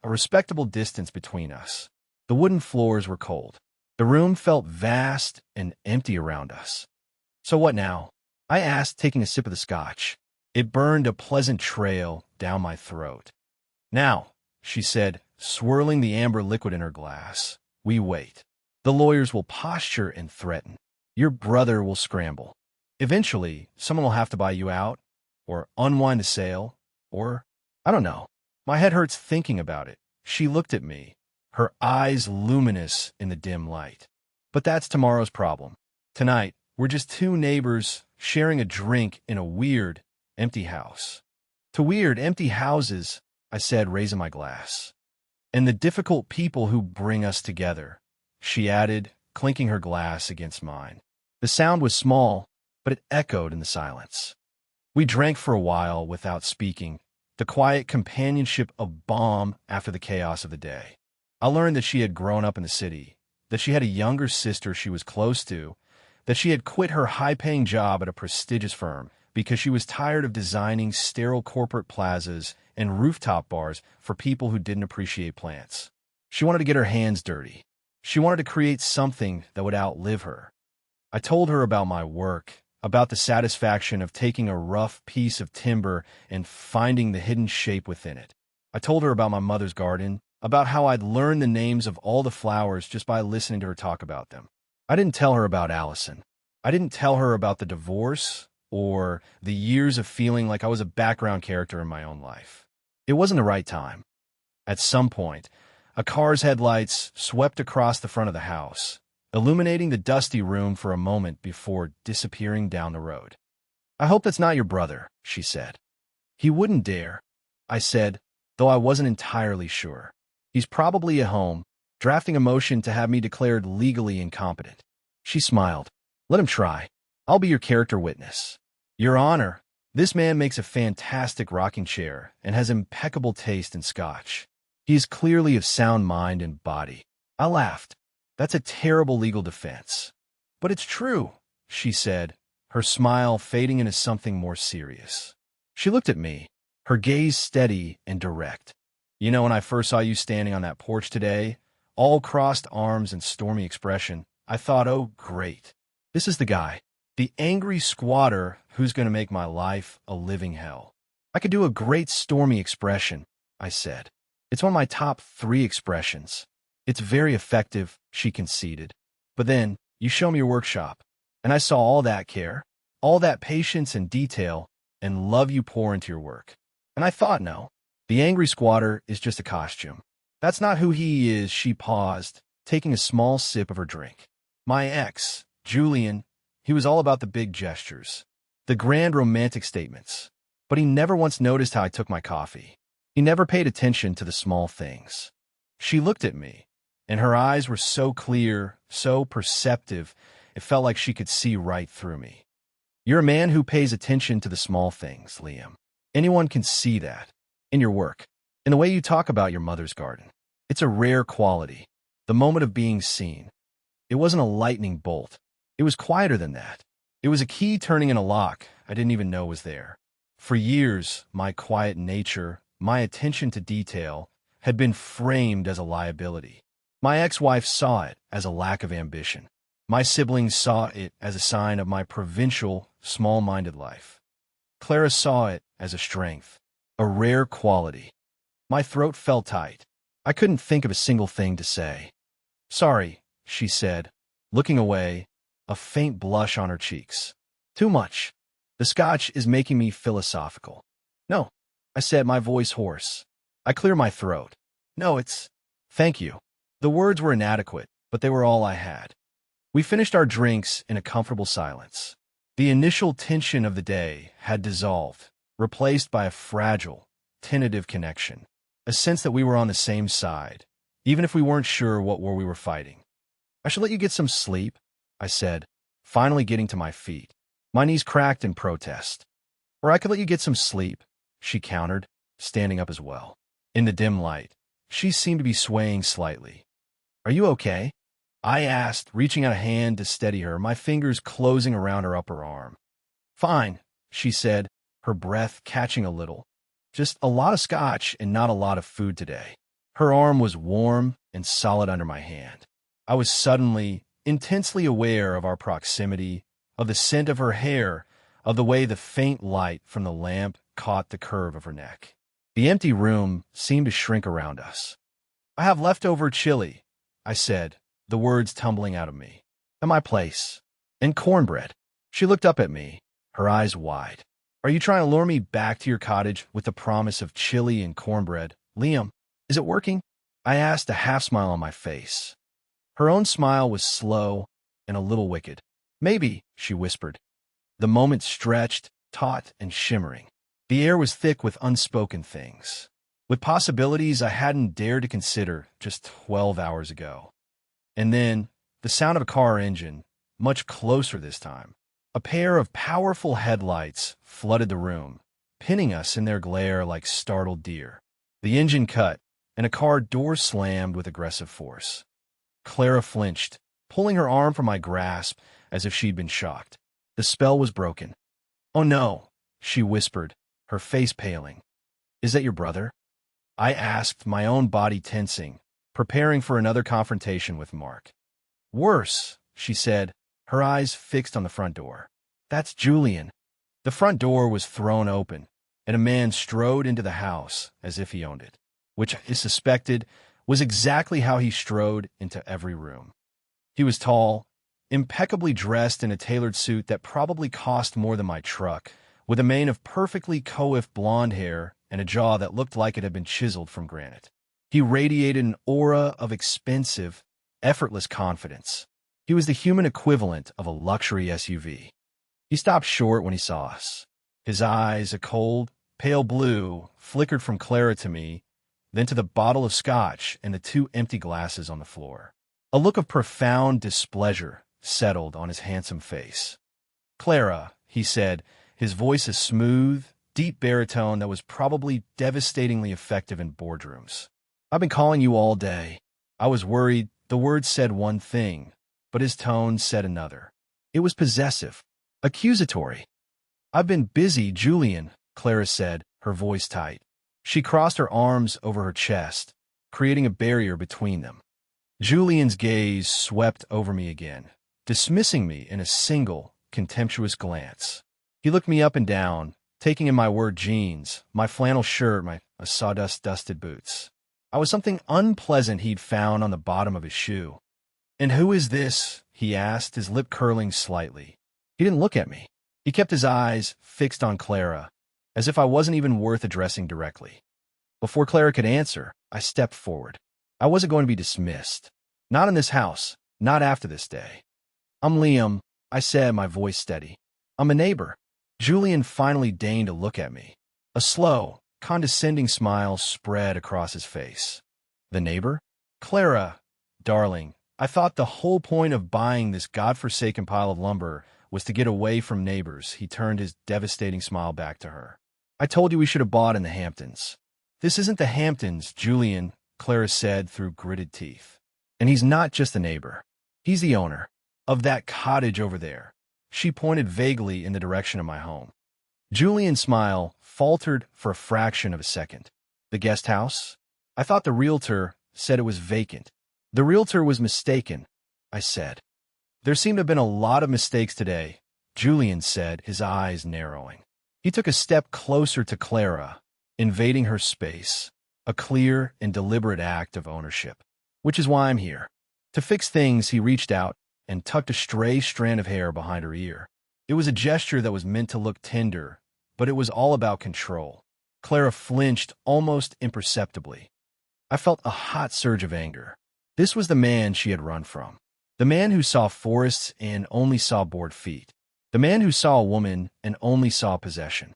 a respectable distance between us. The wooden floors were cold. The room felt vast and empty around us. So what now? I asked, taking a sip of the scotch. It burned a pleasant trail down my throat. Now, she said, swirling the amber liquid in her glass, we wait. The lawyers will posture and threaten. Your brother will scramble. Eventually, someone will have to buy you out, or unwind the sale, or, I don't know. My head hurts thinking about it. She looked at me, her eyes luminous in the dim light. But that's tomorrow's problem. Tonight, we're just two neighbors sharing a drink in a weird, empty house. To weird, empty houses, I said, raising my glass. And the difficult people who bring us together, she added, clinking her glass against mine. The sound was small, but it echoed in the silence. We drank for a while without speaking, the quiet companionship of balm after the chaos of the day. I learned that she had grown up in the city, that she had a younger sister she was close to, that she had quit her high-paying job at a prestigious firm because she was tired of designing sterile corporate plazas and rooftop bars for people who didn't appreciate plants. She wanted to get her hands dirty. She wanted to create something that would outlive her. I told her about my work, about the satisfaction of taking a rough piece of timber and finding the hidden shape within it. I told her about my mother's garden, about how I'd learned the names of all the flowers just by listening to her talk about them. I didn't tell her about Allison. I didn't tell her about the divorce or the years of feeling like I was a background character in my own life. It wasn't the right time. At some point, a car's headlights swept across the front of the house, illuminating the dusty room for a moment before disappearing down the road. "I hope that's not your brother," she said. "He wouldn't dare," I said, though I wasn't entirely sure. "He's probably at home, drafting a motion to have me declared legally incompetent." She smiled. "Let him try. I'll be your character witness." "Your Honor, this man makes a fantastic rocking chair and has impeccable taste in scotch. He is clearly of sound mind and body." I laughed. "That's a terrible legal defense." "But it's true," she said, her smile fading into something more serious. She looked at me, her gaze steady and direct. "You know, when I first saw you standing on that porch today, all crossed arms and stormy expression, I thought, oh, great. This is the guy, the angry squatter who's going to make my life a living hell." "I could do a great stormy expression," I said. "It's one of my top 3 expressions." "It's very effective," she conceded. "But then, you show me your workshop, and I saw all that care, all that patience and detail, and love you pour into your work. And I thought, no, the angry squatter is just a costume. That's not who he is." She paused, taking a small sip of her drink. "My ex, Julian, he was all about the big gestures, the grand romantic statements. But he never once noticed how I took my coffee. He never paid attention to the small things." She looked at me, and her eyes were so clear, so perceptive, it felt like she could see right through me. "You're a man who pays attention to the small things, Liam. Anyone can see that. In your work, in the way you talk about your mother's garden. It's a rare quality, the moment of being seen. It wasn't a lightning bolt. It was quieter than that. It was a key turning in a lock I didn't even know was there. For years, my quiet nature, my attention to detail, had been framed as a liability. My ex-wife saw it as a lack of ambition. My siblings saw it as a sign of my provincial, small-minded life. Clara saw it as a strength, a rare quality. My throat felt tight. I couldn't think of a single thing to say. "Sorry," she said, looking away, a faint blush on her cheeks. "Too much. The scotch is making me philosophical." "No," I said, my voice hoarse. I cleared my throat. "No, it's—" "Thank you." The words were inadequate, but they were all I had. We finished our drinks in a comfortable silence. The initial tension of the day had dissolved, replaced by a fragile, tentative connection, a sense that we were on the same side, even if we weren't sure what war we were fighting. "I should let you get some sleep," I said, finally getting to my feet. My knees cracked in protest. "Or I could let you get some sleep," she countered, standing up as well. In the dim light, she seemed to be swaying slightly. "Are you okay?" I asked, reaching out a hand to steady her, my fingers closing around her upper arm. "Fine," she said, her breath catching a little. "Just a lot of scotch and not a lot of food today." Her arm was warm and solid under my hand. I was suddenly, intensely aware of our proximity, of the scent of her hair, of the way the faint light from the lamp caught the curve of her neck. The empty room seemed to shrink around us. "I have leftover chili," I said, the words tumbling out of me. "At my place. And cornbread." She looked up at me, her eyes wide. Are you trying to lure me back to your cottage with the promise of chili and cornbread? Liam, is it working? I asked, a half-smile on my face. Her own smile was slow and a little wicked. Maybe, she whispered. The moment stretched, taut, and shimmering. The air was thick with unspoken things, with possibilities I hadn't dared to consider just 12 hours ago. And then, the sound of a car engine, much closer this time. A pair of powerful headlights flooded the room, pinning us in their glare like startled deer. The engine cut, and a car door slammed with aggressive force. Clara flinched, pulling her arm from my grasp as if she'd been shocked. The spell was broken. "Oh no," she whispered, her face paling. "Is that your brother?" I asked, my own body tensing, preparing for another confrontation with Mark. "Worse," she said, her eyes fixed on the front door. "That's Julian." The front door was thrown open, and a man strode into the house as if he owned it, which I suspected was exactly how he strode into every room. He was tall, impeccably dressed in a tailored suit that probably cost more than my truck, with a mane of perfectly coiffed blonde hair and a jaw that looked like it had been chiseled from granite. He radiated an aura of expensive, effortless confidence. He was the human equivalent of a luxury SUV. He stopped short when he saw us. His eyes, a cold, pale blue, flickered from Clara to me, then to the bottle of scotch and the two empty glasses on the floor. A look of profound displeasure settled on his handsome face. "Clara," he said, his voice a smooth, deep baritone that was probably devastatingly effective in boardrooms. "I've been calling you all day." I was worried. The words said one thing, but his tone said another. It was possessive, accusatory. "I've been busy, Julian," Clara said, her voice tight. She crossed her arms over her chest, creating a barrier between them. Julian's gaze swept over me again, dismissing me in a single, contemptuous glance. He looked me up and down, taking in my word jeans, my flannel shirt, my sawdust-dusted boots. I was something unpleasant he'd found on the bottom of his shoe. "And who is this?" he asked, his lip curling slightly. He didn't look at me. He kept his eyes fixed on Clara, as if I wasn't even worth addressing directly. Before Clara could answer, I stepped forward. I wasn't going to be dismissed. Not in this house, not after this day. "I'm Liam," I said, my voice steady. "I'm a neighbor." Julian finally deigned to look at me. A slow, condescending smile spread across his face. "The neighbor?" "Clara, darling, I thought the whole point of buying this godforsaken pile of lumber was to get away from neighbors." He turned his devastating smile back to her. "I told you we should have bought in the Hamptons." "This isn't the Hamptons, Julian," Clara said through gritted teeth. "And he's not just a neighbor. He's the owner of that cottage over there." She pointed vaguely in the direction of my home. Julian's smile faltered for a fraction of a second. "The guest house?" "I thought the realtor said it was vacant." "The realtor was mistaken," I said. "There seem to have been a lot of mistakes today," Julian said, his eyes narrowing. He took a step closer to Clara, invading her space, a clear and deliberate act of ownership. "Which is why I'm here." To fix things, he reached out and tucked a stray strand of hair behind her ear. It was a gesture that was meant to look tender, but it was all about control. Clara flinched almost imperceptibly. I felt a hot surge of anger. This was the man she had run from. The man who saw forests and only saw bored feet. The man who saw a woman and only saw possession.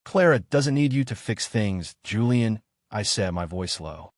"Clara doesn't need you to fix things, Julian," I said, my voice low.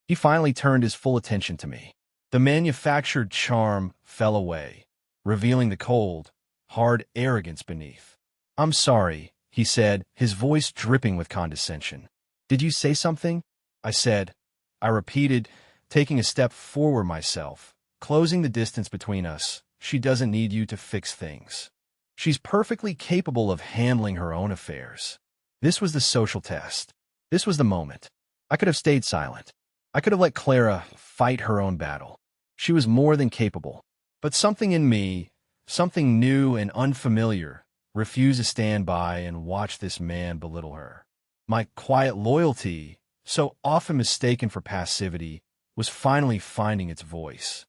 He finally turned his full attention to me. The manufactured charm fell away, revealing the cold, hard arrogance beneath. "I'm sorry," he said, his voice dripping with condescension. "Did you say something?" I said. I repeated, taking a step forward myself, closing the distance between us. "She doesn't need you to fix things. She's perfectly capable of handling her own affairs." This was the social test. This was the moment. I could have stayed silent. I could have let Clara fight her own battle. She was more than capable. But something in me, something new and unfamiliar, refused to stand by and watch this man belittle her. My quiet loyalty, so often mistaken for passivity, was finally finding its voice.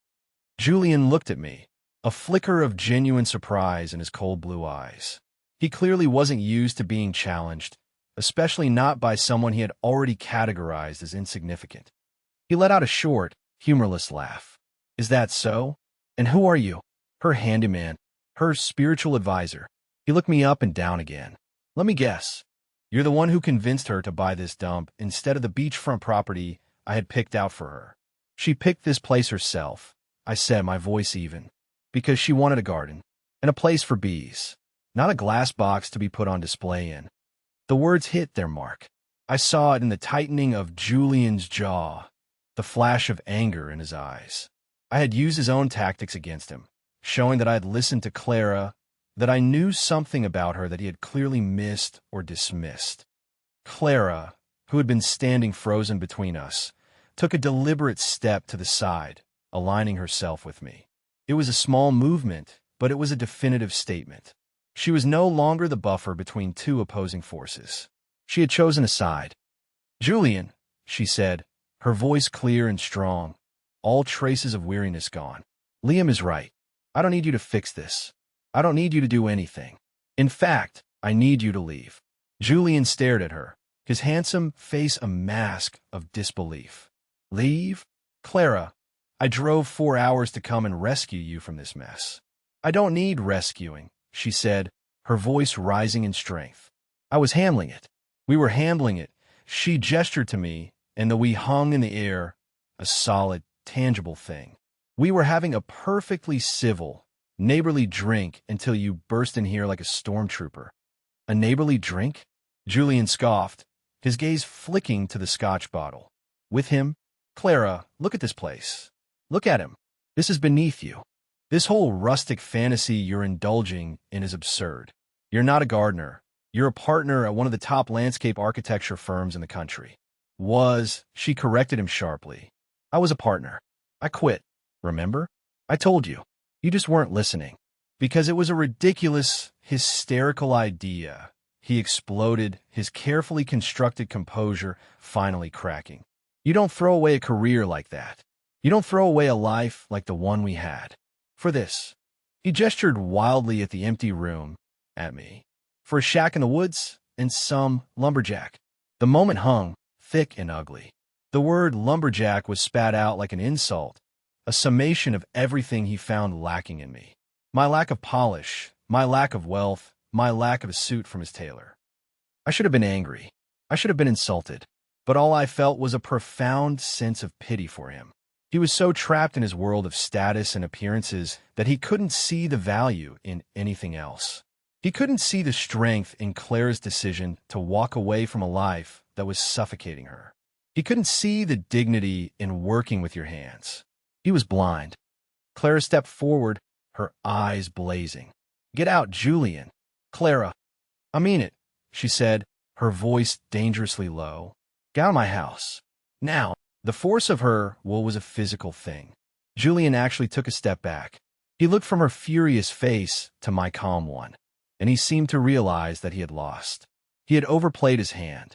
Julian looked at me, a flicker of genuine surprise in his cold blue eyes. He clearly wasn't used to being challenged, especially not by someone he had already categorized as insignificant. He let out a short, humorless laugh. Is that so? And who are you? Her handyman, her spiritual advisor. He looked me up and down again. Let me guess. You're the one who convinced her to buy this dump instead of the beachfront property I had picked out for her. She picked this place herself, I said, my voice even, because she wanted a garden and a place for bees, not a glass box to be put on display in. The words hit their mark. I saw it in the tightening of Julian's jaw, the flash of anger in his eyes. I had used his own tactics against him, showing that I had listened to Clara, that I knew something about her that he had clearly missed or dismissed. Clara, who had been standing frozen between us, took a deliberate step to the side, aligning herself with me. It was a small movement, but it was a definitive statement. She was no longer the buffer between two opposing forces. She had chosen a side. "Julian," she said, her voice clear and strong, all traces of weariness gone. "Liam is right. I don't need you to fix this. I don't need you to do anything. In fact, I need you to leave." Julian stared at her, his handsome face a mask of disbelief. "Leave? Clara, I drove 4 hours to come and rescue you from this mess." "I don't need rescuing," she said, her voice rising in strength. "I was handling it. We were handling it." She gestured to me, and we hung in the air, a solid, tangible thing. "We were having a perfectly civil, neighborly drink until you burst in here like a stormtrooper." "A neighborly drink?" Julian scoffed, his gaze flicking to the scotch bottle. "With him? Clara, look at this place. Look at him. This is beneath you. This whole rustic fantasy you're indulging in is absurd. You're not a gardener. You're a partner at one of the top landscape architecture firms in the country." She corrected him sharply. "I was a partner. I quit. Remember? I told you. You just weren't listening." "Because it was a ridiculous, hysterical idea," he exploded, his carefully constructed composure finally cracking. "You don't throw away a career like that. You don't throw away a life like the one we had. For this." He gestured wildly at the empty room, at me. "For a shack in the woods and some lumberjack." The moment hung, thick and ugly. The word lumberjack was spat out like an insult, a summation of everything he found lacking in me. My lack of polish, my lack of wealth, my lack of a suit from his tailor. I should have been angry. I should have been insulted. But all I felt was a profound sense of pity for him. He was so trapped in his world of status and appearances that he couldn't see the value in anything else. He couldn't see the strength in Clara's decision to walk away from a life that was suffocating her. He couldn't see the dignity in working with your hands. He was blind. Clara stepped forward, her eyes blazing. "Get out, Julian." "Clara, I mean it," she said, her voice dangerously low. "Get out of my house. Now." The force of her will was a physical thing. Julian actually took a step back. He looked from her furious face to my calm one, and he seemed to realize that he had lost. He had overplayed his hand.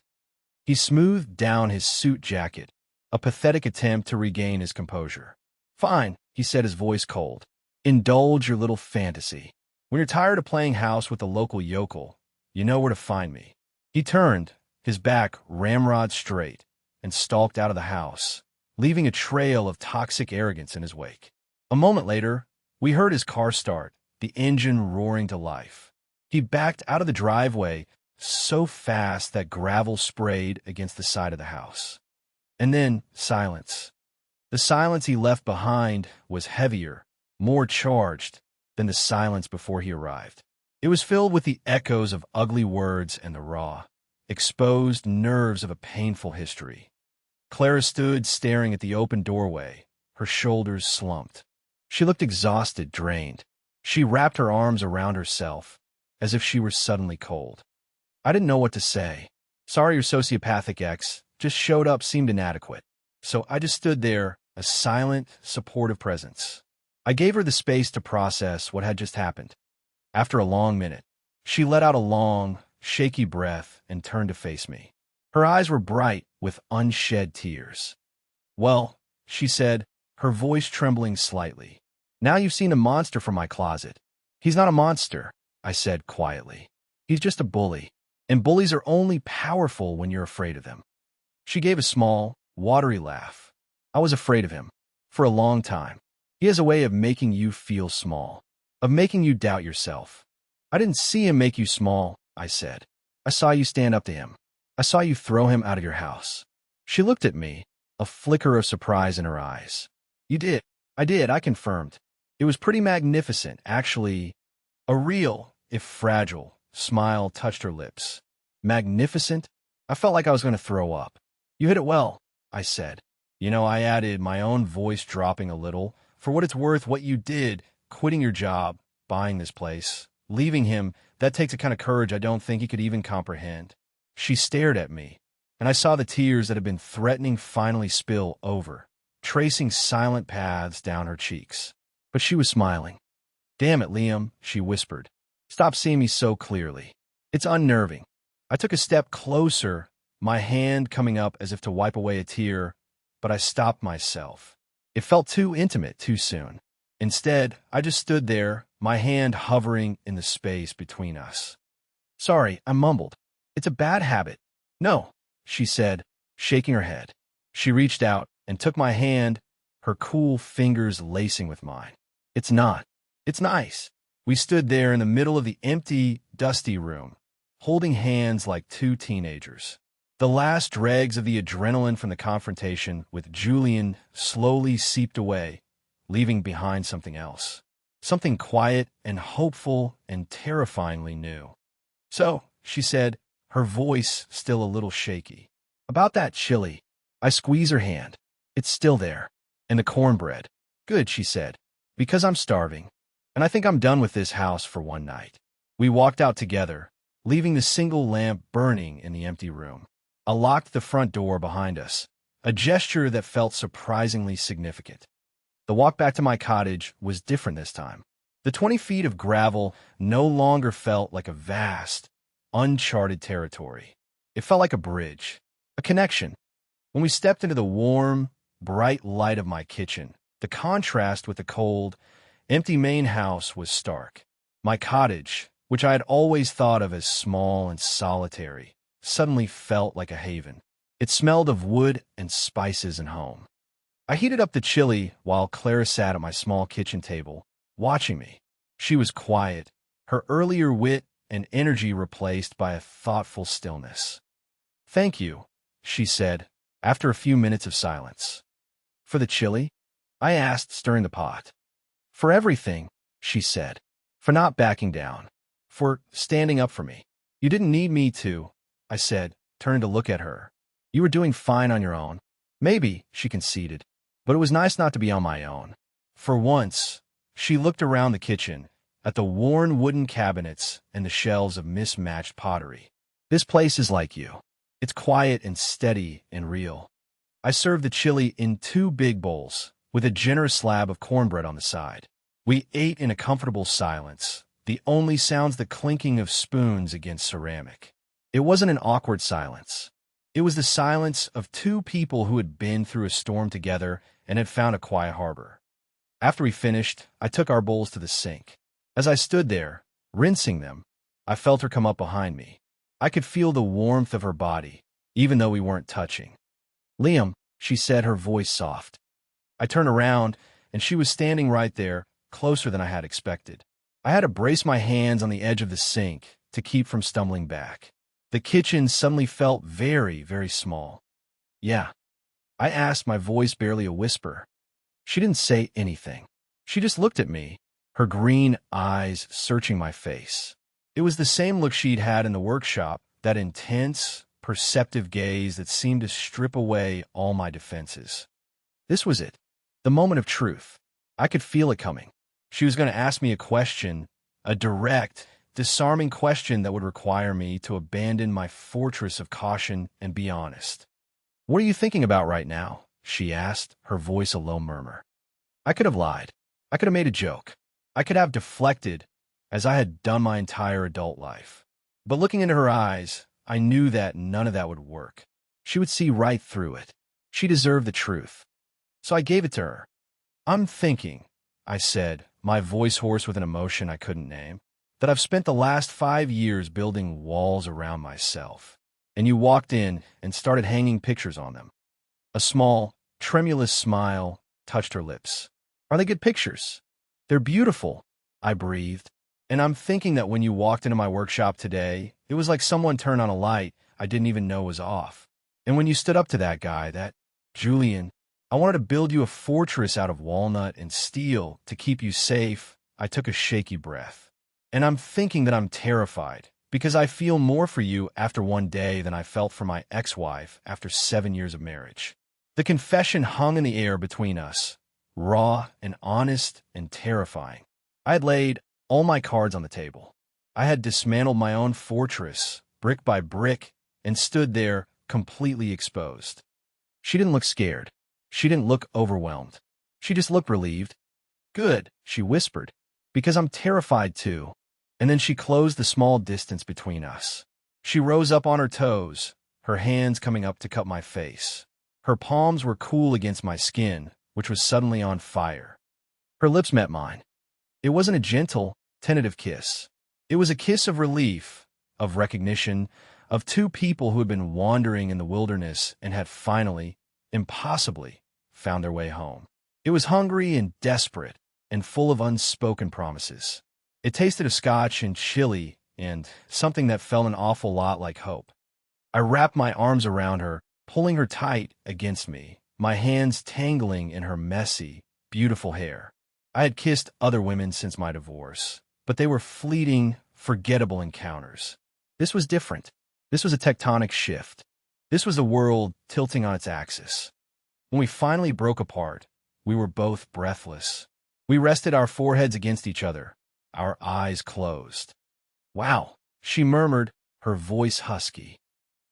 He smoothed down his suit jacket, a pathetic attempt to regain his composure. "Fine," he said, his voice cold. "Indulge your little fantasy. When you're tired of playing house with the local yokel, you know where to find me." He turned, his back ramrod straight, and stalked out of the house, leaving a trail of toxic arrogance in his wake. A moment later, we heard his car start, the engine roaring to life. He backed out of the driveway so fast that gravel sprayed against the side of the house. And then silence. The silence he left behind was heavier, more charged than the silence before he arrived. It was filled with the echoes of ugly words and the raw, exposed nerves of a painful history. Clara stood staring at the open doorway, her shoulders slumped. She looked exhausted, drained. She wrapped her arms around herself, as if she were suddenly cold. I didn't know what to say. "Sorry your sociopathic ex just showed up seemed inadequate." So I just stood there, a silent, supportive presence. I gave her the space to process what had just happened. After a long minute, she let out a long, shaky breath and turned to face me. Her eyes were bright with unshed tears. "Well," she said, her voice trembling slightly, "now you've seen a monster from my closet." "He's not a monster," I said quietly. He's just a bully. And bullies are only powerful when you're afraid of them. She gave a small, watery laugh. I was afraid of him. For a long time. He has a way of making you feel small. Of making you doubt yourself. I didn't see him make you small, I said. I saw you stand up to him. I saw you throw him out of your house. She looked at me, a flicker of surprise in her eyes. You did. I did, I confirmed. It was pretty magnificent, actually. A real, if fragile, smile touched her lips. Magnificent? I felt like I was going to throw up. You hit it well, I said. You know, I added, my own voice dropping a little. For what it's worth, what you did, quitting your job, buying this place, leaving him, that takes a kind of courage I don't think he could even comprehend. She stared at me, and I saw the tears that had been threatening finally spill over, tracing silent paths down her cheeks. But she was smiling. Damn it, Liam, she whispered. Stop seeing me so clearly. It's unnerving. I took a step closer, my hand coming up as if to wipe away a tear, but I stopped myself. It felt too intimate too soon. Instead, I just stood there, my hand hovering in the space between us. Sorry, I mumbled. It's a bad habit. No, she said, shaking her head. She reached out and took my hand, her cool fingers lacing with mine. It's not. It's nice. We stood there in the middle of the empty, dusty room, holding hands like two teenagers. The last dregs of the adrenaline from the confrontation with Julian slowly seeped away, leaving behind something else. Something quiet and hopeful and terrifyingly new. So, she said, her voice still a little shaky. About that chili. I squeeze her hand. It's still there. And the cornbread. Good, she said. Because I'm starving. And I think I'm done with this house for one night. We walked out together, leaving the single lamp burning in the empty room. I locked the front door behind us, a gesture that felt surprisingly significant. The walk back to my cottage was different this time. The 20 feet of gravel no longer felt like a vast, uncharted territory. It felt like a bridge, a connection. When we stepped into the warm, bright light of my kitchen, the contrast with the cold, empty main house was stark. My cottage, which I had always thought of as small and solitary, suddenly felt like a haven. It smelled of wood and spices and home. I heated up the chili while Clara sat at my small kitchen table, watching me. She was quiet, her earlier wit and energy replaced by a thoughtful stillness. Thank you, she said, after a few minutes of silence. For the chili? I asked, stirring the pot. For everything, she said. For not backing down. For standing up for me. You didn't need me to, I said, turning to look at her. You were doing fine on your own. Maybe, she conceded. But it was nice not to be on my own. For once, she looked around the kitchen, at the worn wooden cabinets and the shelves of mismatched pottery. This place is like you. It's quiet and steady and real. I served the chili in 2 big bowls, with a generous slab of cornbread on the side. We ate in a comfortable silence, the only sounds the clinking of spoons against ceramic. It wasn't an awkward silence. It was the silence of 2 people who had been through a storm together and had found a quiet harbor. After we finished, I took our bowls to the sink. As I stood there, rinsing them, I felt her come up behind me. I could feel the warmth of her body, even though we weren't touching. Liam, she said, her voice soft. I turned around, and she was standing right there, closer than I had expected. I had to brace my hands on the edge of the sink to keep from stumbling back. The kitchen suddenly felt very, very small. Yeah, I asked, my voice barely a whisper. She didn't say anything. She just looked at me, her green eyes searching my face. It was the same look she'd had in the workshop, that intense, perceptive gaze that seemed to strip away all my defenses. This was it, the moment of truth. I could feel it coming. She was going to ask me a question, a direct, disarming question that would require me to abandon my fortress of caution and be honest. What are you thinking about right now? She asked, her voice a low murmur. I could have lied. I could have made a joke. I could have deflected, as I had done my entire adult life. But looking into her eyes, I knew that none of that would work. She would see right through it. She deserved the truth. So I gave it to her. I'm thinking, I said, my voice hoarse with an emotion I couldn't name. that I've spent the last 5 years building walls around myself. And you walked in and started hanging pictures on them. A small, tremulous smile touched her lips. Are they good pictures? They're beautiful, I breathed. And I'm thinking that when you walked into my workshop today, it was like someone turned on a light I didn't even know was off. And when you stood up to that guy, that Julian, I wanted to build you a fortress out of walnut and steel to keep you safe. I took a shaky breath. And I'm thinking that I'm terrified because I feel more for you after one day than I felt for my ex-wife after 7 years of marriage. The confession hung in the air between us, raw and honest and terrifying. I had laid all my cards on the table. I had dismantled my own fortress, brick by brick, and stood there completely exposed. She didn't look scared. She didn't look overwhelmed. She just looked relieved. Good, she whispered, because I'm terrified too. And then she closed the small distance between us. She rose up on her toes, her hands coming up to cup my face. Her palms were cool against my skin, which was suddenly on fire. Her lips met mine. It wasn't a gentle, tentative kiss. It was a kiss of relief, of recognition, of two people who had been wandering in the wilderness and had finally, impossibly, found their way home. It was hungry and desperate and full of unspoken promises. It tasted of scotch and chili and something that felt an awful lot like hope. I wrapped my arms around her, pulling her tight against me, my hands tangling in her messy, beautiful hair. I had kissed other women since my divorce, but they were fleeting, forgettable encounters. This was different. This was a tectonic shift. This was the world tilting on its axis. When we finally broke apart, we were both breathless. We rested our foreheads against each other, our eyes closed. Wow, she murmured, her voice husky.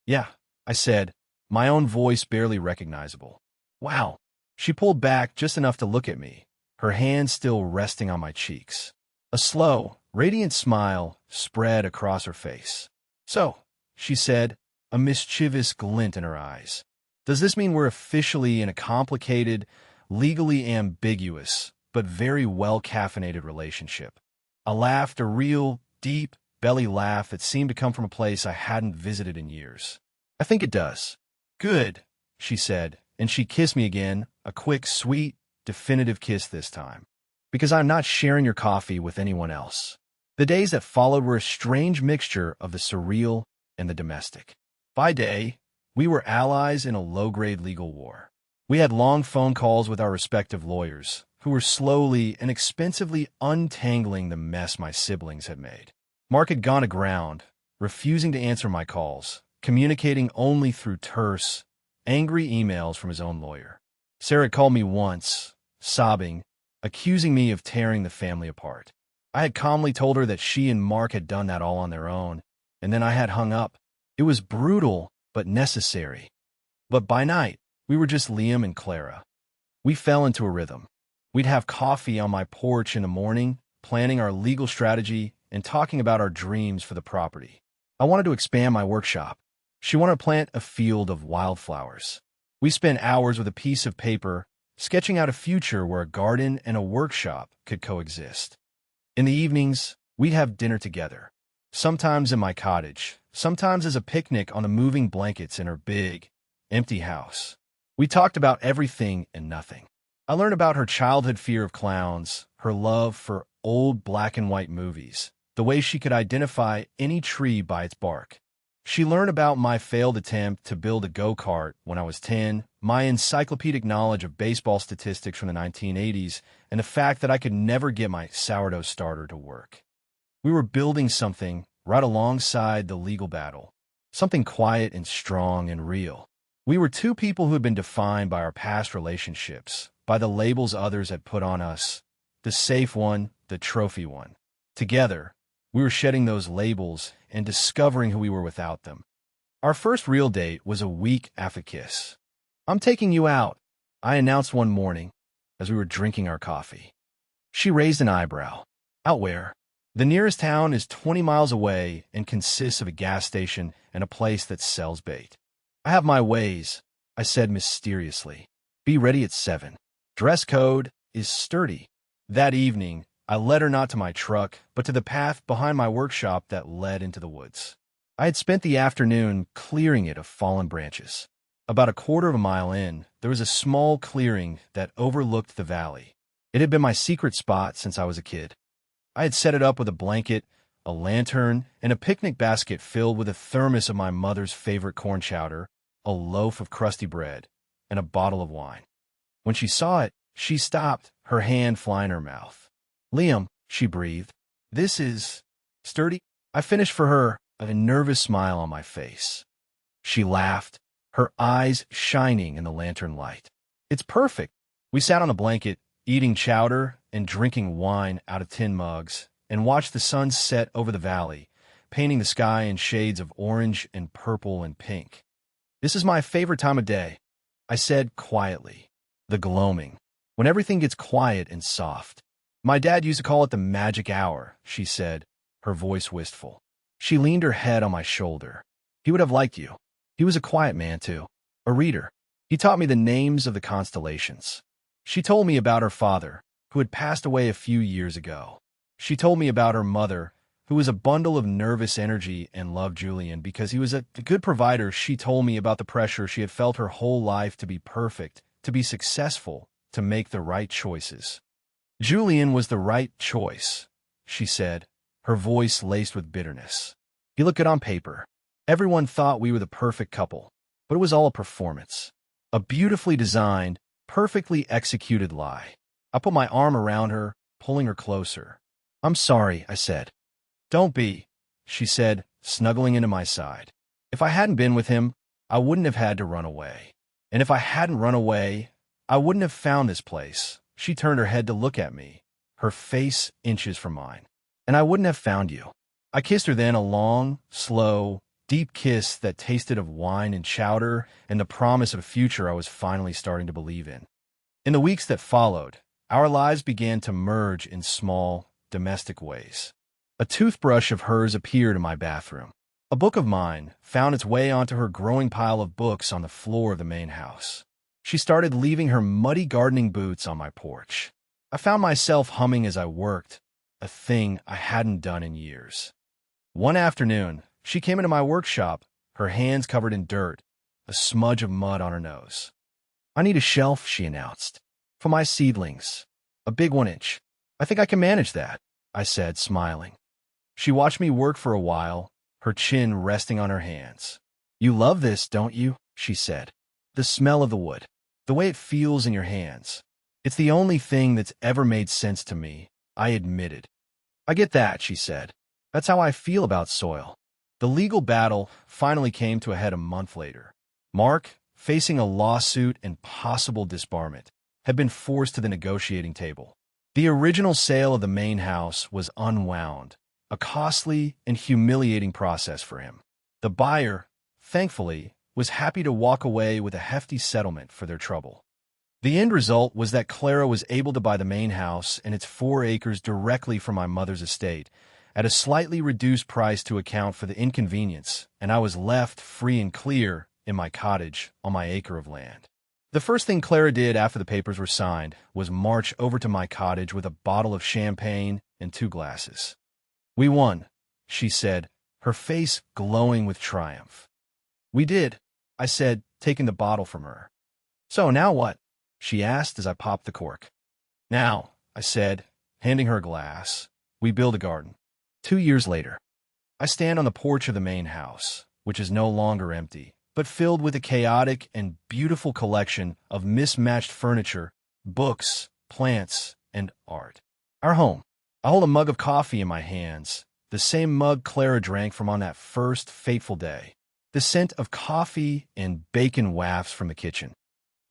Yeah, I said, my own voice barely recognizable. Wow. She pulled back just enough to look at me, her hands still resting on my cheeks. A slow, radiant smile spread across her face. So, she said, a mischievous glint in her eyes. Does this mean we're officially in a complicated, legally ambiguous, but very well-caffeinated relationship? I laughed, a real, deep, belly laugh that seemed to come from a place I hadn't visited in years. I think it does. Good, she said, and she kissed me again, a quick, sweet, definitive kiss this time. Because I'm not sharing your coffee with anyone else. The days that followed were a strange mixture of the surreal and the domestic. By day, we were allies in a low-grade legal war. We had long phone calls with our respective lawyers, who were slowly and expensively untangling the mess my siblings had made. Mark had gone aground, refusing to answer my calls, communicating only through terse, angry emails from his own lawyer. Sarah had called me once, sobbing, accusing me of tearing the family apart. I had calmly told her that she and Mark had done that all on their own, and then I had hung up. It was brutal, but necessary. But by night, we were just Liam and Clara. We fell into a rhythm. We'd have coffee on my porch in the morning, planning our legal strategy and talking about our dreams for the property. I wanted to expand my workshop. She wanted to plant a field of wildflowers. We spent hours with a piece of paper, sketching out a future where a garden and a workshop could coexist. In the evenings, we'd have dinner together, sometimes in my cottage, sometimes as a picnic on the moving blankets in her big, empty house. We talked about everything and nothing. I learned about her childhood fear of clowns, her love for old black and white movies, the way she could identify any tree by its bark. She learned about my failed attempt to build a go-kart when I was 10, my encyclopedic knowledge of baseball statistics from the 1980s, and the fact that I could never get my sourdough starter to work. We were building something right alongside the legal battle, something quiet and strong and real. We were two people who had been defined by our past relationships, by the labels others had put on us, the safe one, the trophy one. Together, we were shedding those labels and discovering who we were without them. Our first real date was a week after kiss. I'm taking you out, I announced one morning as we were drinking our coffee. She raised an eyebrow. Out where? The nearest town is 20 miles away and consists of a gas station and a place that sells bait. I have my ways, I said mysteriously. Be ready at 7. Dress code is sturdy. That evening, I led her not to my truck, but to the path behind my workshop that led into the woods. I had spent the afternoon clearing it of fallen branches. About a quarter of a mile in, there was a small clearing that overlooked the valley. It had been my secret spot since I was a kid. I had set it up with a blanket, a lantern, and a picnic basket filled with a thermos of my mother's favorite corn chowder, a loaf of crusty bread, and a bottle of wine. When she saw it, she stopped, her hand flying in her mouth. "Liam," she breathed, "this is sturdy." I finished for her, a nervous smile on my face. She laughed, her eyes shining in the lantern light. "It's perfect." We sat on a blanket, eating chowder and drinking wine out of tin mugs, and watched the sun set over the valley, painting the sky in shades of orange and purple and pink. "This is my favorite time of day," I said quietly. "The gloaming, when everything gets quiet and soft." "My dad used to call it the magic hour," she said, her voice wistful. She leaned her head on my shoulder. "He would have liked you. He was a quiet man, too. A reader. He taught me the names of the constellations." She told me about her father, who had passed away a few years ago. She told me about her mother, who was a bundle of nervous energy and loved Julian because he was a good provider. She told me about the pressure she had felt her whole life to be perfect, to be successful, to make the right choices. "Julian was the right choice," she said, her voice laced with bitterness. "He looked good on paper. Everyone thought we were the perfect couple, but it was all a performance. A beautifully designed, perfectly executed lie." I put my arm around her, pulling her closer. "I'm sorry," I said. "Don't be," she said, snuggling into my side. "If I hadn't been with him, I wouldn't have had to run away. And if I hadn't run away, I wouldn't have found this place." She turned her head to look at me, her face inches from mine. "And I wouldn't have found you." I kissed her then, a long, slow, deep kiss that tasted of wine and chowder and the promise of a future I was finally starting to believe in. In the weeks that followed, our lives began to merge in small, domestic ways. A toothbrush of hers appeared in my bathroom. A book of mine found its way onto her growing pile of books on the floor of the main house. She started leaving her muddy gardening boots on my porch. I found myself humming as I worked, a thing I hadn't done in years. One afternoon, she came into my workshop, her hands covered in dirt, a smudge of mud on her nose. "I need a shelf," she announced. "For my seedlings. A big 1 inch. "I think I can manage that," I said, smiling. She watched me work for a while, her chin resting on her hands. "You love this, don't you?" she said. "The smell of the wood. The way it feels in your hands. It's the only thing that's ever made sense to me," I admitted. "I get that," she said. "That's how I feel about soil." The legal battle finally came to a head a month later. Mark, facing a lawsuit and possible disbarment, had been forced to the negotiating table. The original sale of the main house was unwound, a costly and humiliating process for him. The buyer, thankfully, was happy to walk away with a hefty settlement for their trouble. The end result was that Clara was able to buy the main house and its 4 acres directly from my mother's estate at a slightly reduced price to account for the inconvenience, and I was left free and clear in my cottage on my acre of land. The first thing Clara did after the papers were signed was march over to my cottage with a bottle of champagne and 2 glasses. "We won," she said, her face glowing with triumph. "We did," I said, taking the bottle from her. "So now what?" she asked as I popped the cork. "Now," I said, handing her a glass, "we build a garden." 2 years later, I stand on the porch of the main house, which is no longer empty, but filled with a chaotic and beautiful collection of mismatched furniture, books, plants, and art. Our home. I hold a mug of coffee in my hands, the same mug Clara drank from on that first fateful day. The scent of coffee and bacon wafts from the kitchen.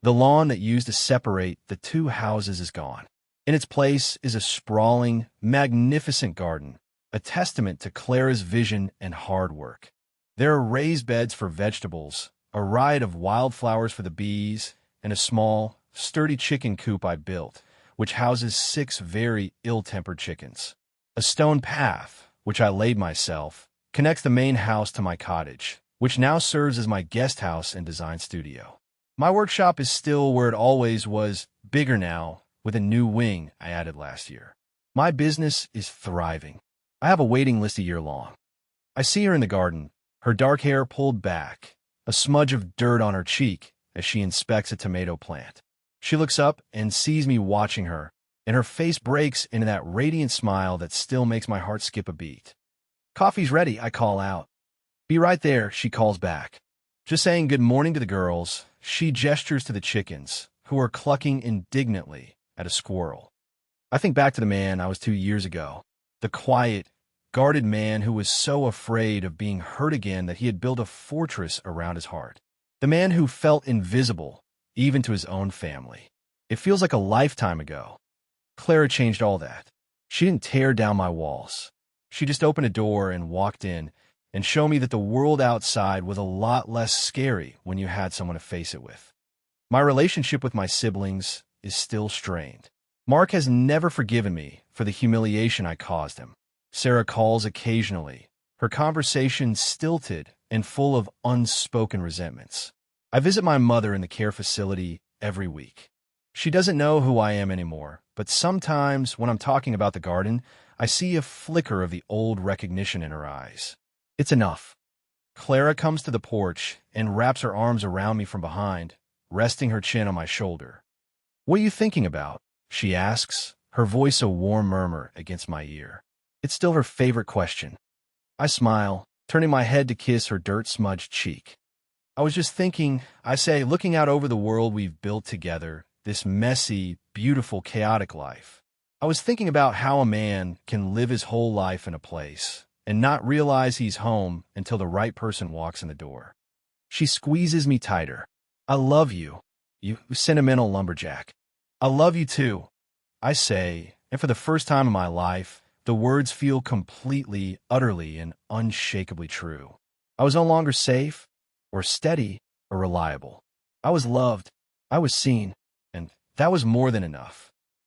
The lawn that used to separate the 2 houses is gone. In its place is a sprawling, magnificent garden, a testament to Clara's vision and hard work. There are raised beds for vegetables, a riot of wildflowers for the bees, and a small, sturdy chicken coop I built, which houses 6 very ill-tempered chickens. A stone path, which I laid myself, connects the main house to my cottage, which now serves as my guest house and design studio. My workshop is still where it always was, bigger now, with a new wing I added last year. My business is thriving. I have a waiting list a year long. I see her in the garden, her dark hair pulled back, a smudge of dirt on her cheek as she inspects a tomato plant. She looks up and sees me watching her, and her face breaks into that radiant smile that still makes my heart skip a beat. "Coffee's ready," I call out. "Be right there," she calls back. Just saying good morning to the girls, she gestures to the chickens, who are clucking indignantly at a squirrel. I think back to the man I was 2 years ago, the quiet, guarded man who was so afraid of being hurt again that he had built a fortress around his heart. The man who felt invisible, even to his own family. It feels like a lifetime ago. Clara changed all that. She didn't tear down my walls. She just opened a door and walked in and showed me that the world outside was a lot less scary when you had someone to face it with. My relationship with my siblings is still strained. Mark has never forgiven me for the humiliation I caused him. Sarah calls occasionally, her conversation stilted and full of unspoken resentments. I visit my mother in the care facility every week. She doesn't know who I am anymore, but sometimes when I'm talking about the garden, I see a flicker of the old recognition in her eyes. It's enough. Clara comes to the porch and wraps her arms around me from behind, resting her chin on my shoulder. "What are you thinking about?" she asks, her voice a warm murmur against my ear. It's still her favorite question. I smile, turning my head to kiss her dirt-smudged cheek. "I was just thinking," I say, looking out over the world we've built together, this messy, beautiful, chaotic life. "I was thinking about how a man can live his whole life in a place and not realize he's home until the right person walks in the door." She squeezes me tighter. "I love you, you sentimental lumberjack." "I love you too," I say, and for the first time in my life, the words feel completely, utterly, and unshakably true. I was no longer safe, or steady, or reliable. I was loved, I was seen, and that was more than enough.